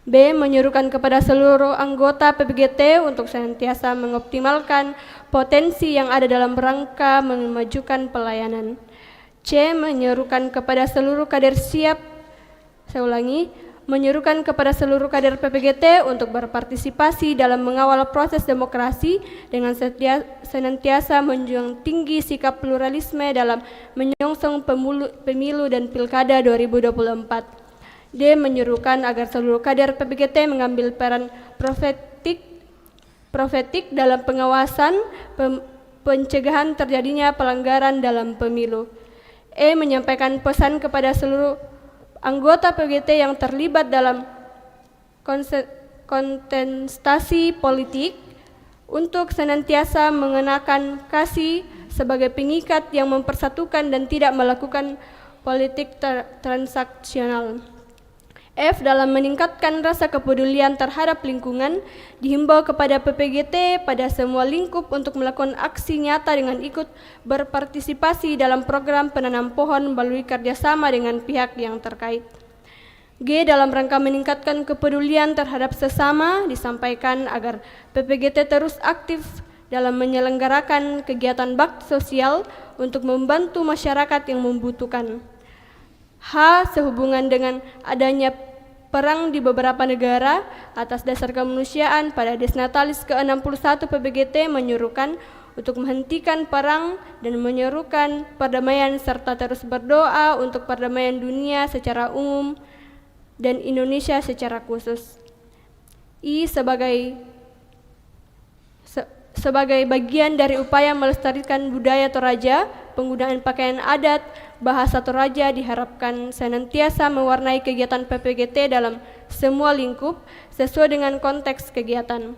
B. Menyuruhkan kepada seluruh anggota PPGT untuk senantiasa mengoptimalkan potensi yang ada dalam rangka memajukan pelayanan. C. Menyerukan kepada seluruh kader siap, saya ulangi, menyerukan kepada seluruh kader PPGT untuk berpartisipasi dalam mengawal proses demokrasi dengan senantiasa menjunjung tinggi sikap pluralisme dalam menyongsong pemilu dan pilkada 2024. D. Menyerukan agar seluruh kader PPGT mengambil peran profetik dalam pengawasan pencegahan terjadinya pelanggaran dalam pemilu. E. Menyampaikan pesan kepada seluruh anggota PPGT yang terlibat dalam kontestasi politik untuk senantiasa mengenakan kasih sebagai pengikat yang mempersatukan dan tidak melakukan politik transaksional. F. Dalam meningkatkan rasa kepedulian terhadap lingkungan, dihimbau kepada PPGT pada semua lingkup untuk melakukan aksi nyata dengan ikut berpartisipasi dalam program penanam pohon melalui kerjasama dengan pihak yang terkait. G. Dalam rangka meningkatkan kepedulian terhadap sesama, disampaikan agar PPGT terus aktif dalam menyelenggarakan kegiatan bakti sosial untuk membantu masyarakat yang membutuhkan. H. Sehubungan dengan adanya perang di beberapa negara atas dasar kemanusiaan pada Desnatalis ke-61 PPGT menyuruhkan untuk menghentikan perang dan menyerukan perdamaian serta terus berdoa untuk perdamaian dunia secara umum dan Indonesia secara khusus. I. Sebagai bagian dari upaya melestarikan budaya Toraja, penggunaan pakaian adat, bahasa Toraja diharapkan senantiasa mewarnai kegiatan PPGT dalam semua lingkup sesuai dengan konteks kegiatan.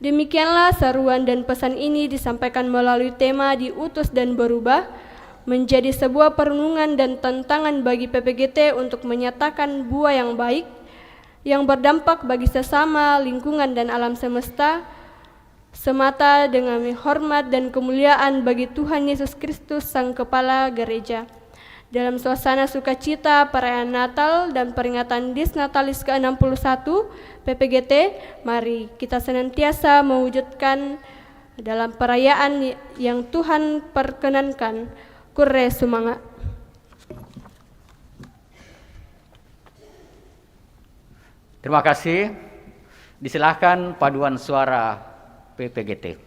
Demikianlah seruan dan pesan ini disampaikan melalui tema diutus dan berubah, menjadi sebuah perenungan dan tantangan bagi PPGT untuk menyatakan buah yang baik, yang berdampak bagi sesama, lingkungan dan alam semesta, semata dengan hormat dan kemuliaan bagi Tuhan Yesus Kristus Sang Kepala Gereja. Dalam suasana sukacita perayaan Natal dan peringatan Desnatalis ke-61 PPGT, mari kita senantiasa mewujudkan dalam perayaan yang Tuhan perkenankan. Kurre sumanga. Terima kasih. Disilahkan paduan suara PPGT.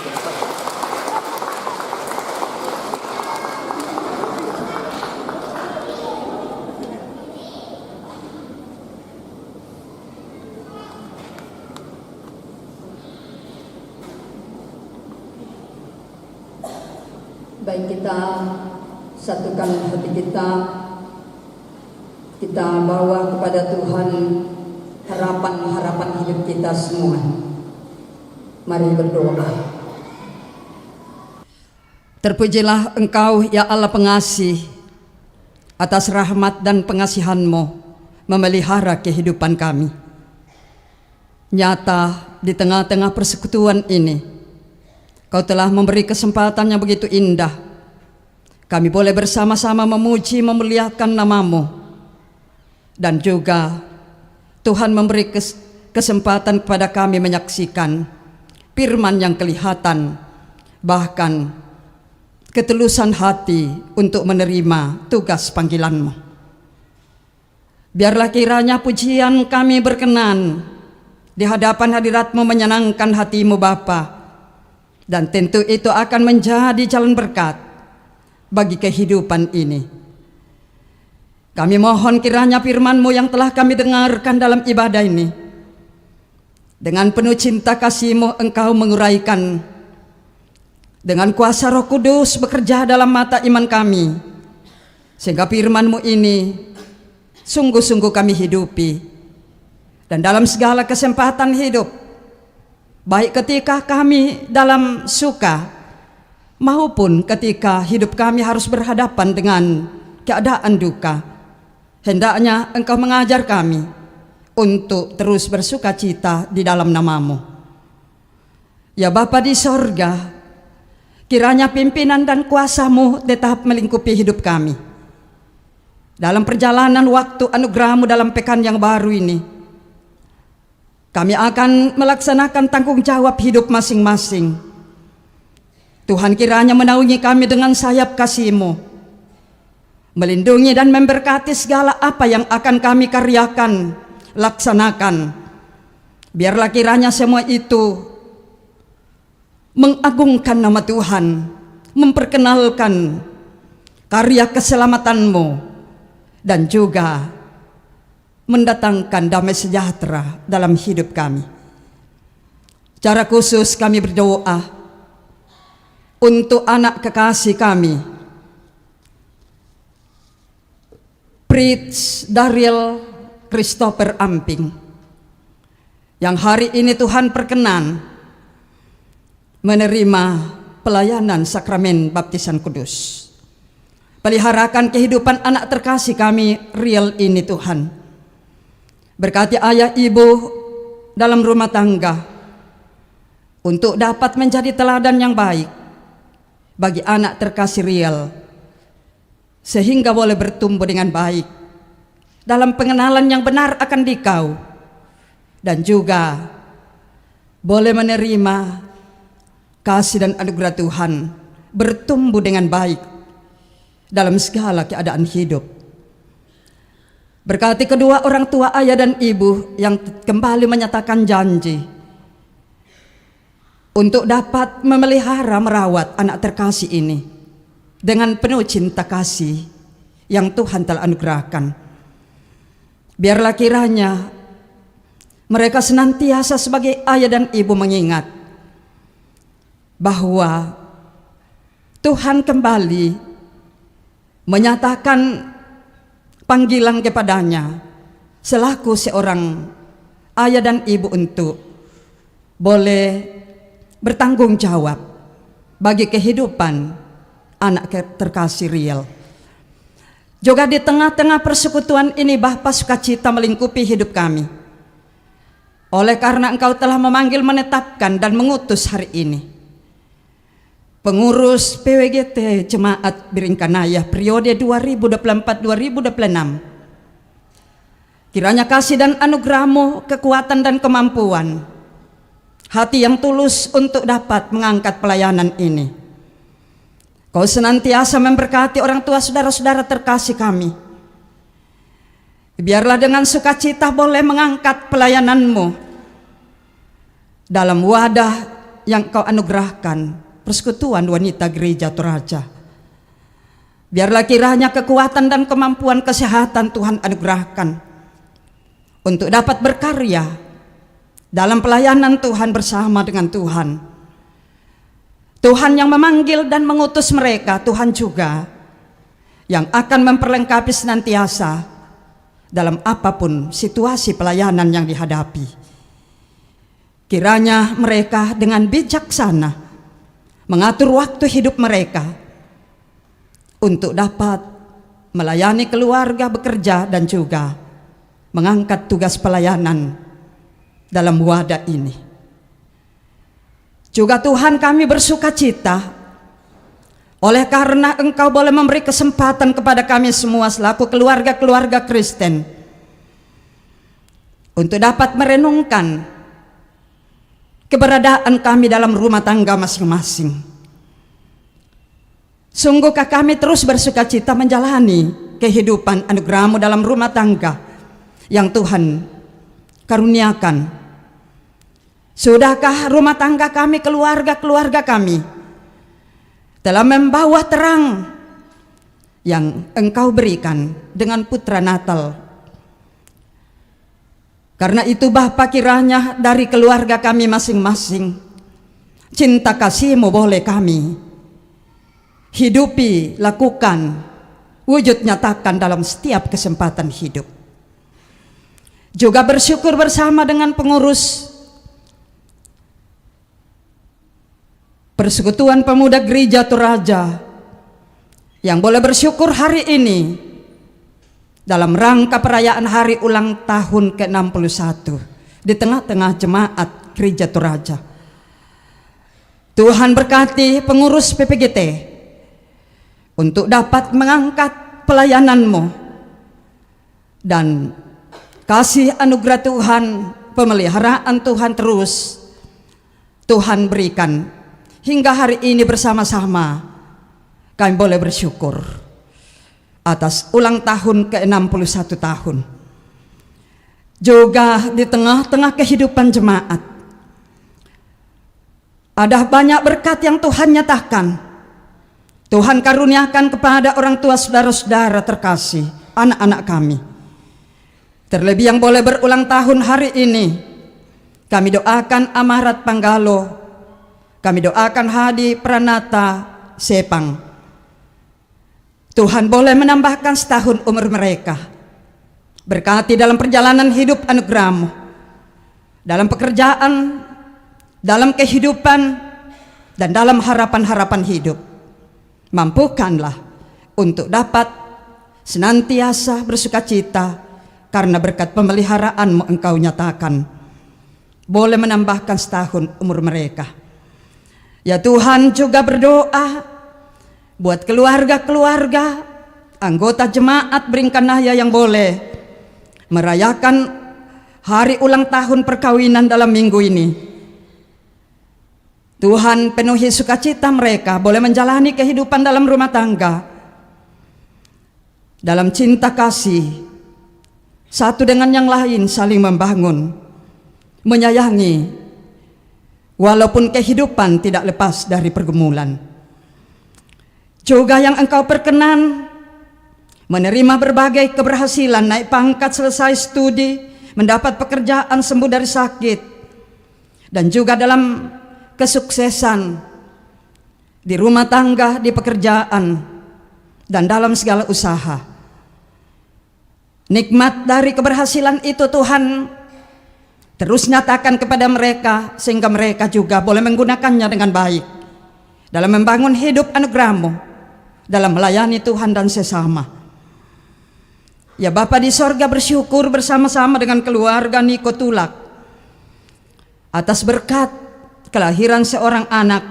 Baik, kita satukan hati kita bawa kepada Tuhan harapan-harapan hidup kita semua. Mari berdoa. Terpujilah Engkau ya Allah pengasih, atas rahmat dan pengasihan-Mu memelihara kehidupan kami. Nyata di tengah-tengah persekutuan ini, Kau telah memberi kesempatan yang begitu indah. Kami boleh bersama-sama memuji, memuliakan nama-Mu. Dan juga Tuhan memberi kesempatan kepada kami menyaksikan firman yang kelihatan, bahkan ketulusan hati untuk menerima tugas panggilan-Mu. Biarlah kiranya pujian kami berkenan di hadapan hadirat-Mu, menyenangkan hati-Mu Bapa. Dan tentu itu akan menjadi jalan berkat bagi kehidupan ini. Kami mohon kiranya firman-Mu yang telah kami dengarkan dalam ibadah ini, dengan penuh cinta kasih-Mu Engkau menguraikan, dengan kuasa Roh Kudus bekerja dalam mata iman kami, sehingga firman-Mu ini sungguh-sungguh kami hidupi. Dan dalam segala kesempatan hidup, baik ketika kami dalam suka maupun ketika hidup kami harus berhadapan dengan keadaan duka, hendaknya Engkau mengajar kami untuk terus bersuka cita di dalam nama-Mu. Ya Bapa di sorga, kiranya pimpinan dan kuasa-Mu tetap melingkupi hidup kami. Dalam perjalanan waktu anugerah-Mu dalam pekan yang baru ini, kami akan melaksanakan tanggung jawab hidup masing-masing. Tuhan kiranya menaungi kami dengan sayap kasih-Mu, melindungi dan memberkati segala apa yang akan kami karyakan, laksanakan. Biarlah kiranya semua itu mengagungkan nama Tuhan, memperkenalkan karya keselamatan-Mu, dan juga mendatangkan damai sejahtera dalam hidup kami. Secara khusus kami berdoa untuk anak kekasih kami, Prince Daryl Christopher Amping, yang hari ini Tuhan perkenan menerima pelayanan sakramen baptisan kudus. Peliharakan kehidupan anak terkasih kami Riel ini Tuhan. Berkati ayah ibu dalam rumah tangga untuk dapat menjadi teladan yang baik bagi anak terkasih Riel, sehingga boleh bertumbuh dengan baik dalam pengenalan yang benar akan Dikau, dan juga boleh menerima kasih dan anugerah Tuhan, bertumbuh dengan baik dalam segala keadaan hidup. Berkati kedua orang tua ayah dan ibu yang kembali menyatakan janji untuk dapat memelihara merawat anak terkasih ini dengan penuh cinta kasih yang Tuhan telah anugerahkan. Biarlah kiranya mereka senantiasa sebagai ayah dan ibu mengingat bahwa Tuhan kembali menyatakan panggilan kepadanya selaku seorang ayah dan ibu untuk boleh bertanggung jawab bagi kehidupan anak terkasih Riel. Juga di tengah-tengah persekutuan ini Bapa, sukacita melingkupi hidup kami. Oleh karena Engkau telah memanggil, menetapkan dan mengutus hari ini pengurus PWGT Jemaat Biringkanaya periode 2024-2026. Kiranya kasih dan anugerah-Mu, kekuatan dan kemampuan, hati yang tulus untuk dapat mengangkat pelayanan ini. Kau senantiasa memberkati orang tua saudara-saudara terkasih kami. Biarlah dengan sukacita boleh mengangkat pelayanan-Mu dalam wadah yang Kau anugerahkan, persekutuan wanita gereja Toraja. Biarlah kiranya kekuatan dan kemampuan kesehatan Tuhan anugerahkan untuk dapat berkarya dalam pelayanan Tuhan bersama dengan Tuhan. Tuhan yang memanggil dan mengutus mereka, Tuhan juga yang akan memperlengkapi senantiasa dalam apapun situasi pelayanan yang dihadapi. Kiranya mereka dengan bijaksana mengatur waktu hidup mereka untuk dapat melayani keluarga, bekerja, dan juga mengangkat tugas pelayanan dalam wadah ini. Juga Tuhan, kami bersuka cita oleh karena Engkau boleh memberi kesempatan kepada kami semua selaku keluarga-keluarga Kristen untuk dapat merenungkan keberadaan kami dalam rumah tangga masing-masing. Sungguhkah kami terus bersuka cita menjalani kehidupan anugerah-Mu dalam rumah tangga yang Tuhan karuniakan? Sudahkah rumah tangga kami, keluarga-keluarga kami telah membawa terang yang Engkau berikan dengan putra Natal? Karena itu Bapa, kiranya dari keluarga kami masing-masing, cinta kasih-Mu boleh kami hidupi, lakukan, wujud nyatakan dalam setiap kesempatan hidup. Juga bersyukur bersama dengan pengurus Persekutuan Pemuda Gereja Toraja yang boleh bersyukur hari ini dalam rangka perayaan hari ulang tahun ke-61 di tengah-tengah jemaat Gereja Toraja. Tuhan berkati pengurus PPGT untuk dapat mengangkat pelayanan-Mu, dan kasih anugerah Tuhan, pemeliharaan Tuhan terus Tuhan berikan hingga hari ini bersama-sama kami boleh bersyukur atas ulang tahun ke-61 tahun. Juga di tengah-tengah kehidupan jemaat ada banyak berkat yang Tuhan nyatakan. Tuhan karuniakan kepada orang tua saudara-saudara terkasih, anak-anak kami. Terlebih yang boleh berulang tahun hari ini, kami doakan Amarat Panggalo, kami doakan Hadi Pranata Sepang. Tuhan boleh menambahkan setahun umur mereka. Berkati dalam perjalanan hidup anugerah-Mu, dalam pekerjaan, dalam kehidupan, dan dalam harapan-harapan hidup. Mampukanlah untuk dapat senantiasa bersuka cita karena berkat pemeliharaan-Mu Engkau nyatakan boleh menambahkan setahun umur mereka. Ya Tuhan, juga berdoa buat keluarga-keluarga anggota jemaat Beringkanaya yang boleh merayakan hari ulang tahun perkawinan dalam minggu ini. Tuhan, penuhi sukacita mereka boleh menjalani kehidupan dalam rumah tangga dalam cinta kasih, satu dengan yang lain saling membangun, menyayangi, walaupun kehidupan tidak lepas dari pergumulan. Juga yang Engkau perkenan menerima berbagai keberhasilan, naik pangkat, selesai studi, mendapat pekerjaan, sembuh dari sakit, dan juga dalam kesuksesan di rumah tangga, di pekerjaan, dan dalam segala usaha. Nikmat dari keberhasilan itu Tuhan terus nyatakan kepada mereka, sehingga mereka juga boleh menggunakannya dengan baik dalam membangun hidup anugerah-Mu, dalam melayani Tuhan dan sesama. Ya Bapa di sorga, bersyukur bersama-sama dengan keluarga Niko Tulak atas berkat kelahiran seorang anak.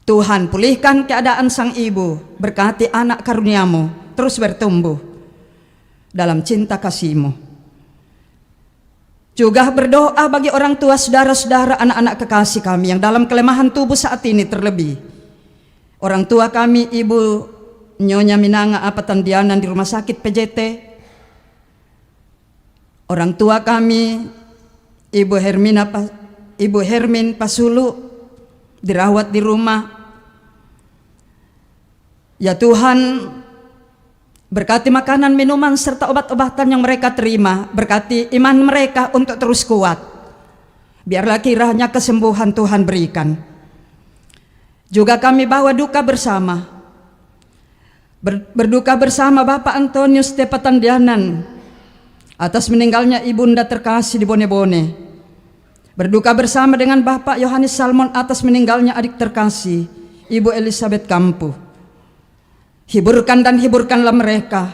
Tuhan, pulihkan keadaan sang ibu, berkati anak karunia-Mu terus bertumbuh dalam cinta kasih-Mu. Juga berdoa bagi orang tua, saudara-saudara, anak-anak kekasih kami yang dalam kelemahan tubuh saat ini, terlebih orang tua kami Ibu Nyonya Minanga Apatandianan di Rumah Sakit PJT, orang tua kami Ibu Hermina Ibu Hermin Pasulu dirawat di rumah. Ya Tuhan, berkati makanan, minuman, serta obat-obatan yang mereka terima. Berkati iman mereka untuk terus kuat. Biarlah kiranya kesembuhan Tuhan berikan. Juga kami bawa duka bersama. Berduka bersama Bapak Antonius Tepatandianan atas meninggalnya ibunda terkasih di Bone-Bone. Berduka bersama dengan Bapak Yohanes Salmon atas meninggalnya adik terkasih, Ibu Elizabeth Kampu. Hiburkanlah mereka.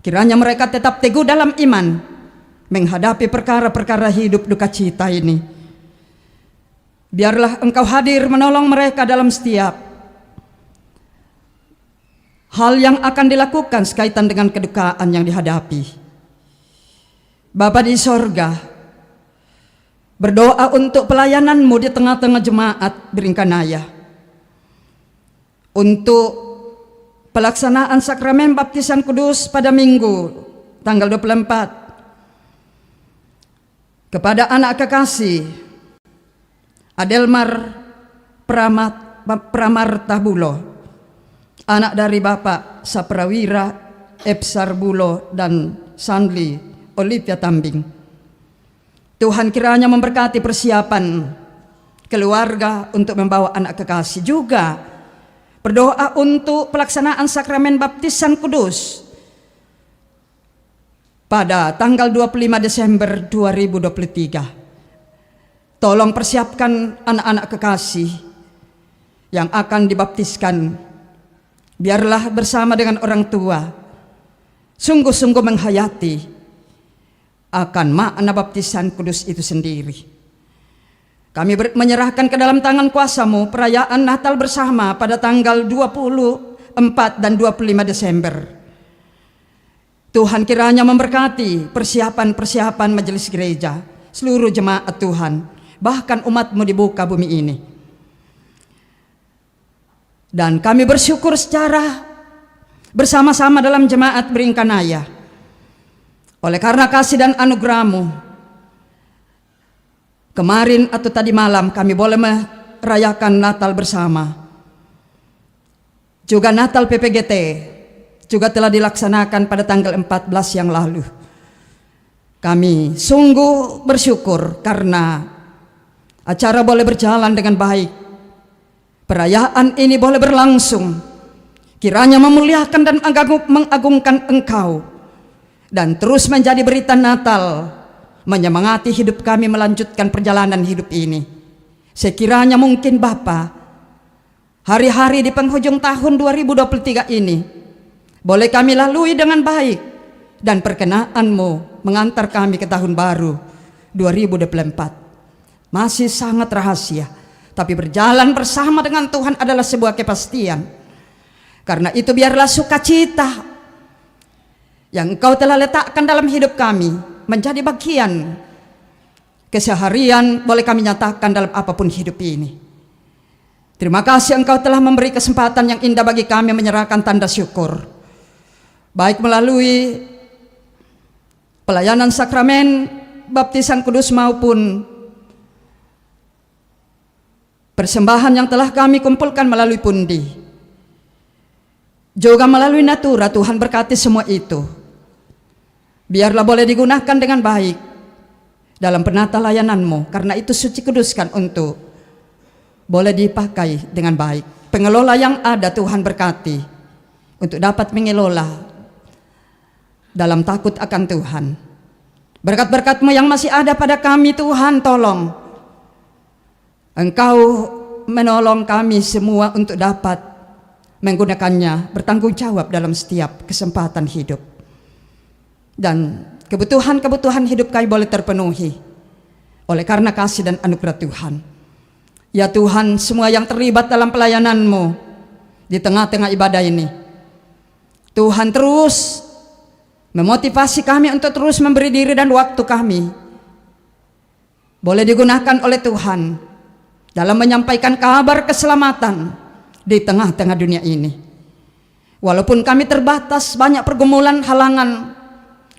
Kiranya mereka tetap teguh dalam iman menghadapi perkara-perkara hidup duka cita ini. Biarlah Engkau hadir menolong mereka dalam setiap hal yang akan dilakukan sekaitan dengan kedukaan yang dihadapi. Bapa di sorga, berdoa untuk pelayanan-Mu di tengah-tengah jemaat Beringkanaya, untuk pelaksanaan sakramen baptisan kudus pada Minggu tanggal 24 kepada anak kekasih Adelmar Pramarta Bulo, anak dari Bapak Saprawira Epsar Bulo dan Sandli Olivia Tambing. Tuhan kiranya memberkati persiapan keluarga untuk membawa anak kekasih. Juga berdoa untuk pelaksanaan sakramen baptisan kudus pada tanggal 25 Desember 2023. Tolong persiapkan anak-anak kekasih yang akan dibaptiskan. Biarlah bersama dengan orang tua sungguh-sungguh menghayati akan makna baptisan kudus itu sendiri. Kami menyerahkan ke dalam tangan kuasa-Mu perayaan Natal bersama pada tanggal 24 dan 25 Desember. Tuhan kiranya memberkati persiapan-persiapan majelis gereja, seluruh jemaat Tuhan, bahkan umat-Mu di muka bumi ini. Dan kami bersyukur secara bersama-sama dalam jemaat Beringkanaya. Oleh karena kasih dan anugerah-Mu, kemarin atau tadi malam kami boleh merayakan Natal bersama. Juga Natal PPGT juga telah dilaksanakan pada tanggal 14 yang lalu. Kami sungguh bersyukur karena acara boleh berjalan dengan baik. Perayaan ini boleh berlangsung. Kiranya memuliakan dan mengagungkan Engkau, dan terus menjadi berita Natal, menyemangati hidup kami melanjutkan perjalanan hidup ini. Sekiranya mungkin Bapa, hari-hari di penghujung tahun 2023 ini boleh kami lalui dengan baik, dan perkenan-Mu mengantar kami ke tahun baru 2024. Masih sangat rahasia, tapi berjalan bersama dengan Tuhan adalah sebuah kepastian. Karena itu biarlah sukacita yang Engkau telah letakkan dalam hidup kami menjadi bagian keseharian boleh kami nyatakan dalam apapun hidup ini. Terima kasih Engkau telah memberi kesempatan yang indah bagi kami menyerahkan tanda syukur, baik melalui pelayanan sakramen baptisan kudus maupun persembahan yang telah kami kumpulkan melalui pundi. Juga melalui natura, Tuhan berkati semua itu. Biarlah boleh digunakan dengan baik dalam penata layanan-Mu, karena itu suci kuduskan untuk boleh dipakai dengan baik. Pengelola yang ada Tuhan berkati untuk dapat mengelola dalam takut akan Tuhan. Berkat-berkat-Mu yang masih ada pada kami Tuhan, tolong Engkau menolong kami semua untuk dapat menggunakannya bertanggung jawab dalam setiap kesempatan hidup. Dan kebutuhan-kebutuhan hidup kami boleh terpenuhi oleh karena kasih dan anugerah Tuhan. Ya Tuhan, semua yang terlibat dalam pelayanan-Mu di tengah-tengah ibadah ini, Tuhan terus memotivasi kami untuk terus memberi diri dan waktu kami boleh digunakan oleh Tuhan dalam menyampaikan kabar keselamatan di tengah-tengah dunia ini. Walaupun kami terbatas, banyak pergumulan, halangan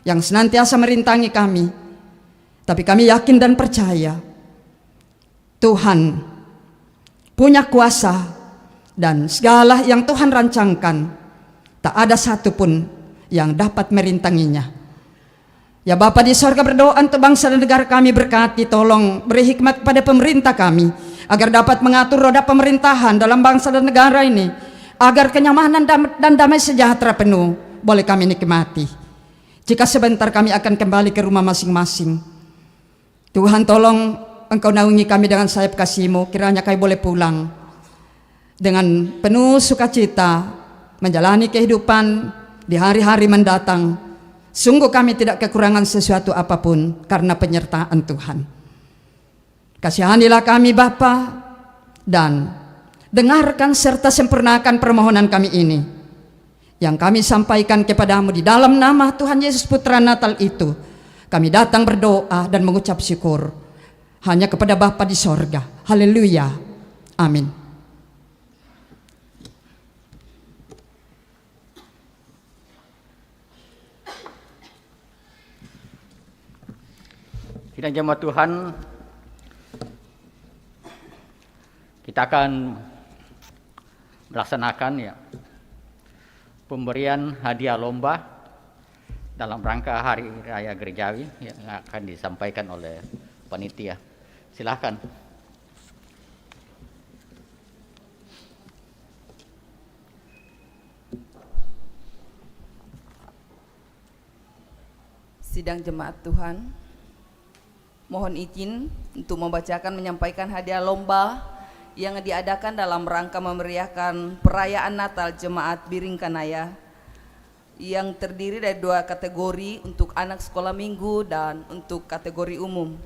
yang senantiasa merintangi kami, tapi kami yakin dan percaya Tuhan punya kuasa dan segala yang Tuhan rancangkan tak ada satupun yang dapat merintanginya. Ya Bapa di sorga, berdoa untuk bangsa dan negara kami, berkati, tolong beri hikmat kepada pemerintah kami agar dapat mengatur roda pemerintahan dalam bangsa dan negara ini, agar kenyamanan dan damai sejahtera penuh boleh kami nikmati. Jika sebentar kami akan kembali ke rumah masing-masing, Tuhan tolong Engkau naungi kami dengan sayap kasih-Mu, kiranya kami boleh pulang dengan penuh sukacita menjalani kehidupan di hari-hari mendatang. Sungguh kami tidak kekurangan sesuatu apapun karena penyertaan Tuhan. Kasihanilah kami Bapa, dan dengarkan serta sempurnakan permohonan kami ini yang kami sampaikan kepadamu di dalam nama Tuhan Yesus Putra Natal itu. Kami datang berdoa dan mengucap syukur hanya kepada Bapa di sorga. Haleluya. Amin. Sidang jemaat Tuhan, kita akan melaksanakan pemberian hadiah lomba dalam rangka Hari Raya Gerejawi yang akan disampaikan oleh panitia. Silakan. Sidang jemaat Tuhan, mohon izin untuk menyampaikan hadiah lomba yang diadakan dalam rangka memeriahkan perayaan Natal Jemaat Biring Kanaya, yang terdiri dari 2 kategori, untuk anak sekolah minggu dan untuk kategori umum.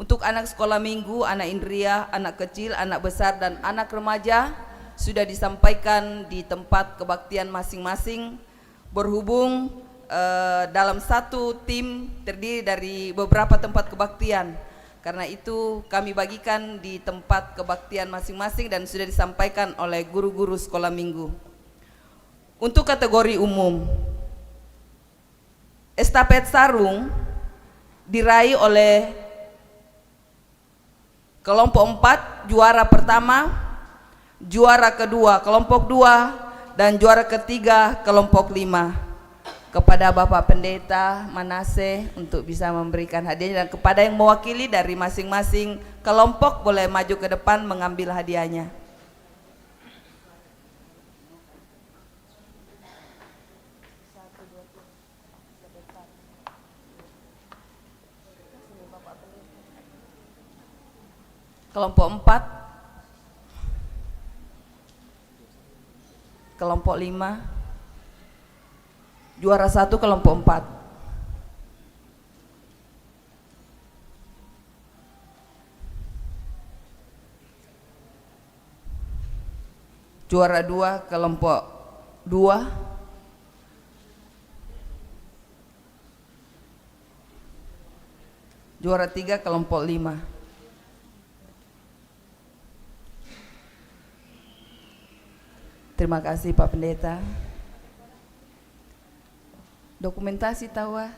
Untuk anak sekolah minggu, anak indria, anak kecil, anak besar, dan anak remaja sudah disampaikan di tempat kebaktian masing-masing, berhubung dalam satu tim terdiri dari beberapa tempat kebaktian. Karena itu kami bagikan di tempat kebaktian masing-masing dan sudah disampaikan oleh guru-guru sekolah minggu. Untuk kategori umum, estafet sarung diraih oleh kelompok 4, juara pertama, juara kedua kelompok 2, dan juara ketiga kelompok 5. Kepada Bapak Pendeta Manase untuk bisa memberikan hadiah, dan kepada yang mewakili dari masing-masing kelompok boleh maju ke depan mengambil hadiahnya. Kelompok 4, kelompok 5, juara 1 kelompok 4. Juara 2 kelompok 2. Juara 3 kelompok 5. Terima kasih Pak Pendeta. Dokumentasi tawa.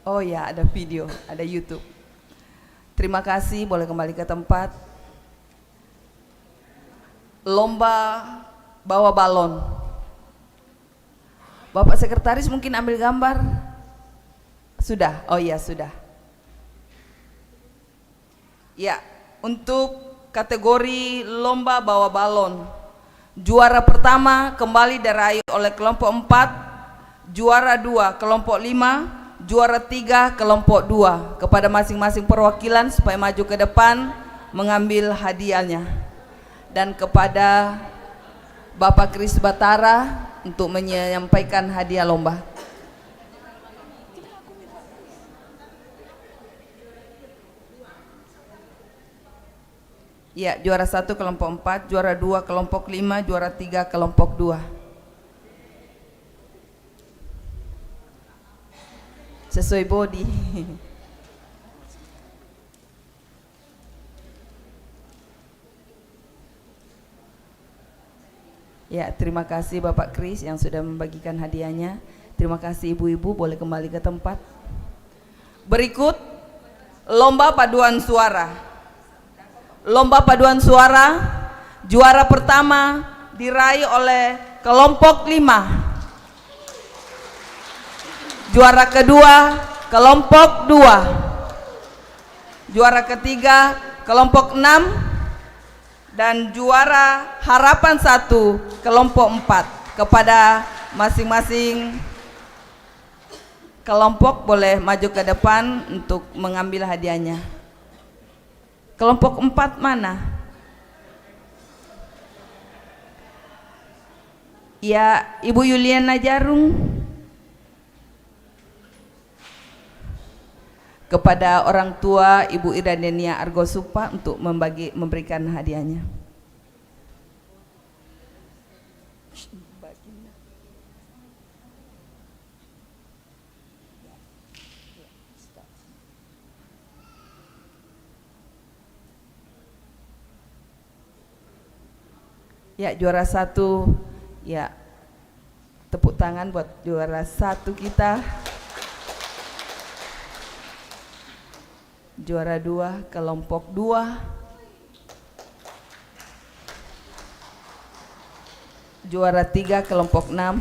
Oh ya, ada video, ada YouTube. Terima kasih, boleh kembali ke tempat. Lomba bawa balon. Bapak Sekretaris mungkin ambil gambar. Sudah? Oh iya, sudah. Ya, untuk kategori lomba bawa balon, juara pertama kembali diraih oleh kelompok 4, juara 2 kelompok 5, juara 3 kelompok 2. Kepada masing-masing perwakilan supaya maju ke depan mengambil hadiahnya. Dan kepada Bapak Kris Batara untuk menyampaikan hadiah lomba. Ya, juara 1 kelompok 4, juara 2 kelompok 5, juara 3 kelompok 2. Sesuai body. Ya, terima kasih Bapak Kris yang sudah membagikan hadiahnya. Terima kasih ibu-ibu, boleh kembali ke tempat. Berikut lomba paduan suara. lomba paduan suara, juara pertama diraih oleh kelompok 5. Juara kedua kelompok 2. Juara ketiga kelompok 6 dan juara harapan 1 kelompok 4. Kepada masing-masing kelompok boleh maju ke depan untuk mengambil hadiahnya. Kelompok 4 mana? Ya, Ibu Yuliana Jarung. Kepada orang tua Ibu Iradenia Argosupa untuk memberikan hadiahnya. Ya, juara 1, ya, tepuk tangan buat juara 1 kita. Juara 2 kelompok 2. Juara 3 kelompok 6.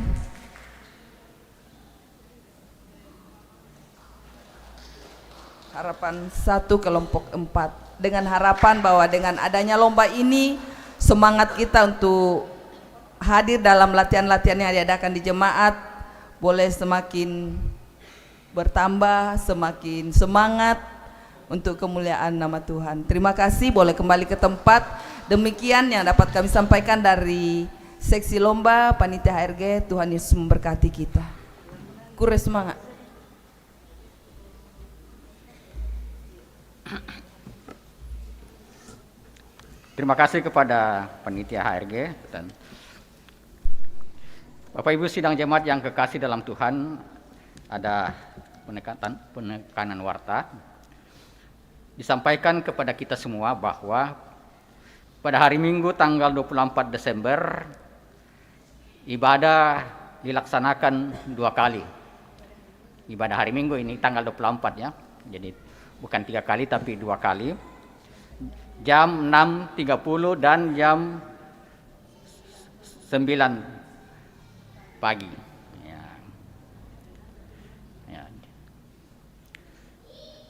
Harapan 1 kelompok 4. Dengan harapan bahwa dengan adanya lomba ini semangat kita untuk hadir dalam latihan-latihan yang diadakan di jemaat boleh semakin bertambah, semakin semangat untuk kemuliaan nama Tuhan. Terima kasih, boleh kembali ke tempat. Demikian yang dapat kami sampaikan dari seksi lomba panitia HRG. Tuhan Yesus memberkati kita. Kure semangat. Terima kasih kepada panitia HRG dan Bapak Ibu sidang jemaat yang kekasih dalam Tuhan. Ada penekanan warta disampaikan kepada kita semua bahwa pada hari Minggu tanggal 24 Desember ibadah dilaksanakan 2 kali. Ibadah hari Minggu ini tanggal 24 ya. Jadi bukan 3 kali tapi 2 kali. Jam 6.30 dan jam 9 pagi. Ya.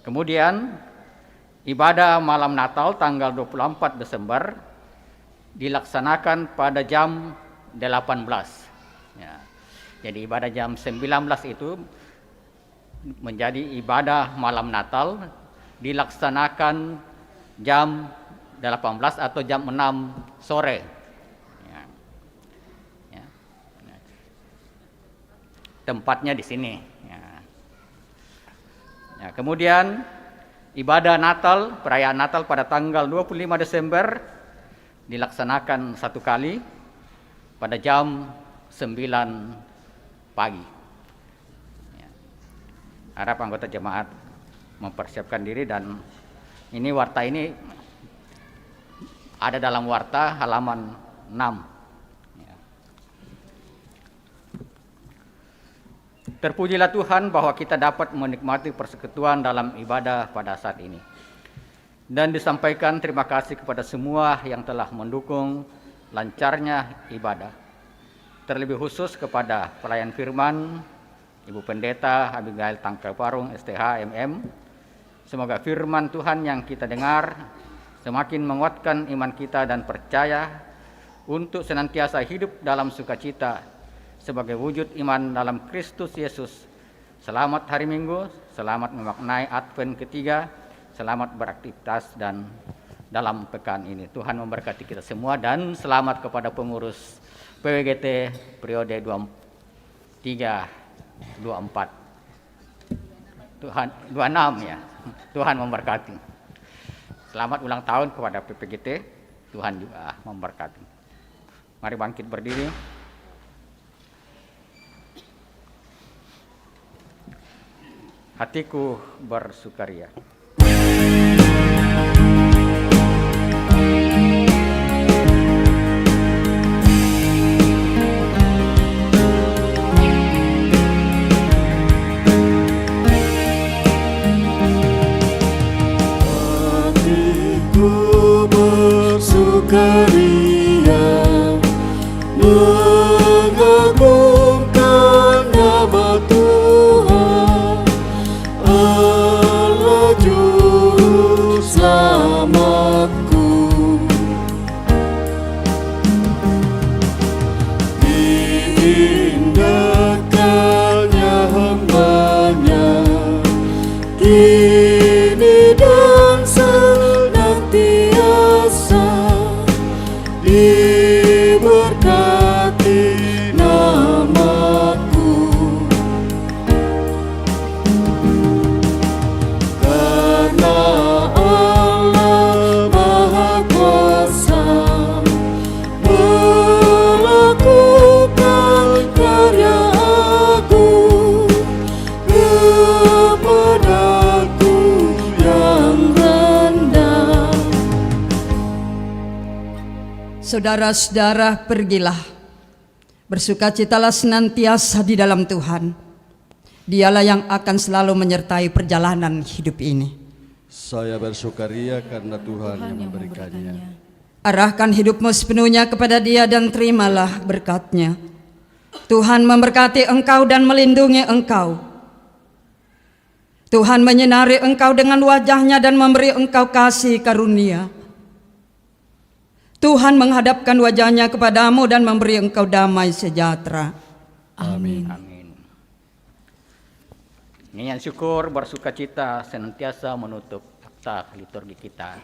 Kemudian ibadah malam Natal tanggal 24 Desember dilaksanakan pada jam 18. Ya. Jadi ibadah jam 19 itu menjadi ibadah malam Natal dilaksanakan jam 18 atau jam 6 sore. Ya. Ya. Tempatnya di sini. Ya. Ya, kemudian ibadah Natal, perayaan Natal pada tanggal 25 Desember dilaksanakan 1 kali pada jam 9 pagi. Ya. Harap anggota jemaat mempersiapkan diri dan ini warta ini ada dalam warta halaman 6. Ya. Terpujilah Tuhan bahwa kita dapat menikmati persekutuan dalam ibadah pada saat ini. Dan disampaikan terima kasih kepada semua yang telah mendukung lancarnya ibadah. Terlebih khusus kepada pelayan firman, Ibu Pendeta Abigail Tangkeparung, STH, MM. Semoga firman Tuhan yang kita dengar semakin menguatkan iman kita dan percaya untuk senantiasa hidup dalam sukacita sebagai wujud iman dalam Kristus Yesus. Selamat hari Minggu, selamat memaknai Advent ketiga, selamat beraktivitas dan dalam pekan ini. Tuhan memberkati kita semua dan selamat kepada pengurus PWGT periode 23-24. Tuhan 26 ya. Tuhan memberkati. Selamat ulang tahun kepada PPGT. Tuhan juga memberkati. Mari bangkit berdiri. Hatiku bersukaria. Hatiku meriah mengagungkan nama Tuhan Allah Juru Selamatku. Diindahkannya hamba-Nya kini dan senantiasa, diberkati namaku. Karena Allah Maha Kuasa melakukan karya agung kepadaku yang rendah. Saudara-saudara, pergilah, bersukacitalah senantiasa di dalam Tuhan. Dialah yang akan selalu menyertai perjalanan hidup ini. Saya bersukaria karena Tuhan yang memberikannya. Arahkan hidupmu sepenuhnya kepada Dia dan terimalah berkat-Nya. Tuhan memberkati engkau dan melindungi engkau. Tuhan menyinari engkau dengan wajah-Nya dan memberi engkau kasih karunia. Tuhan menghadapkan wajah-Nya kepadamu dan memberi engkau damai sejahtera. Amin. Nyanyian syukur bersukacita senantiasa menutup akta liturgi kita.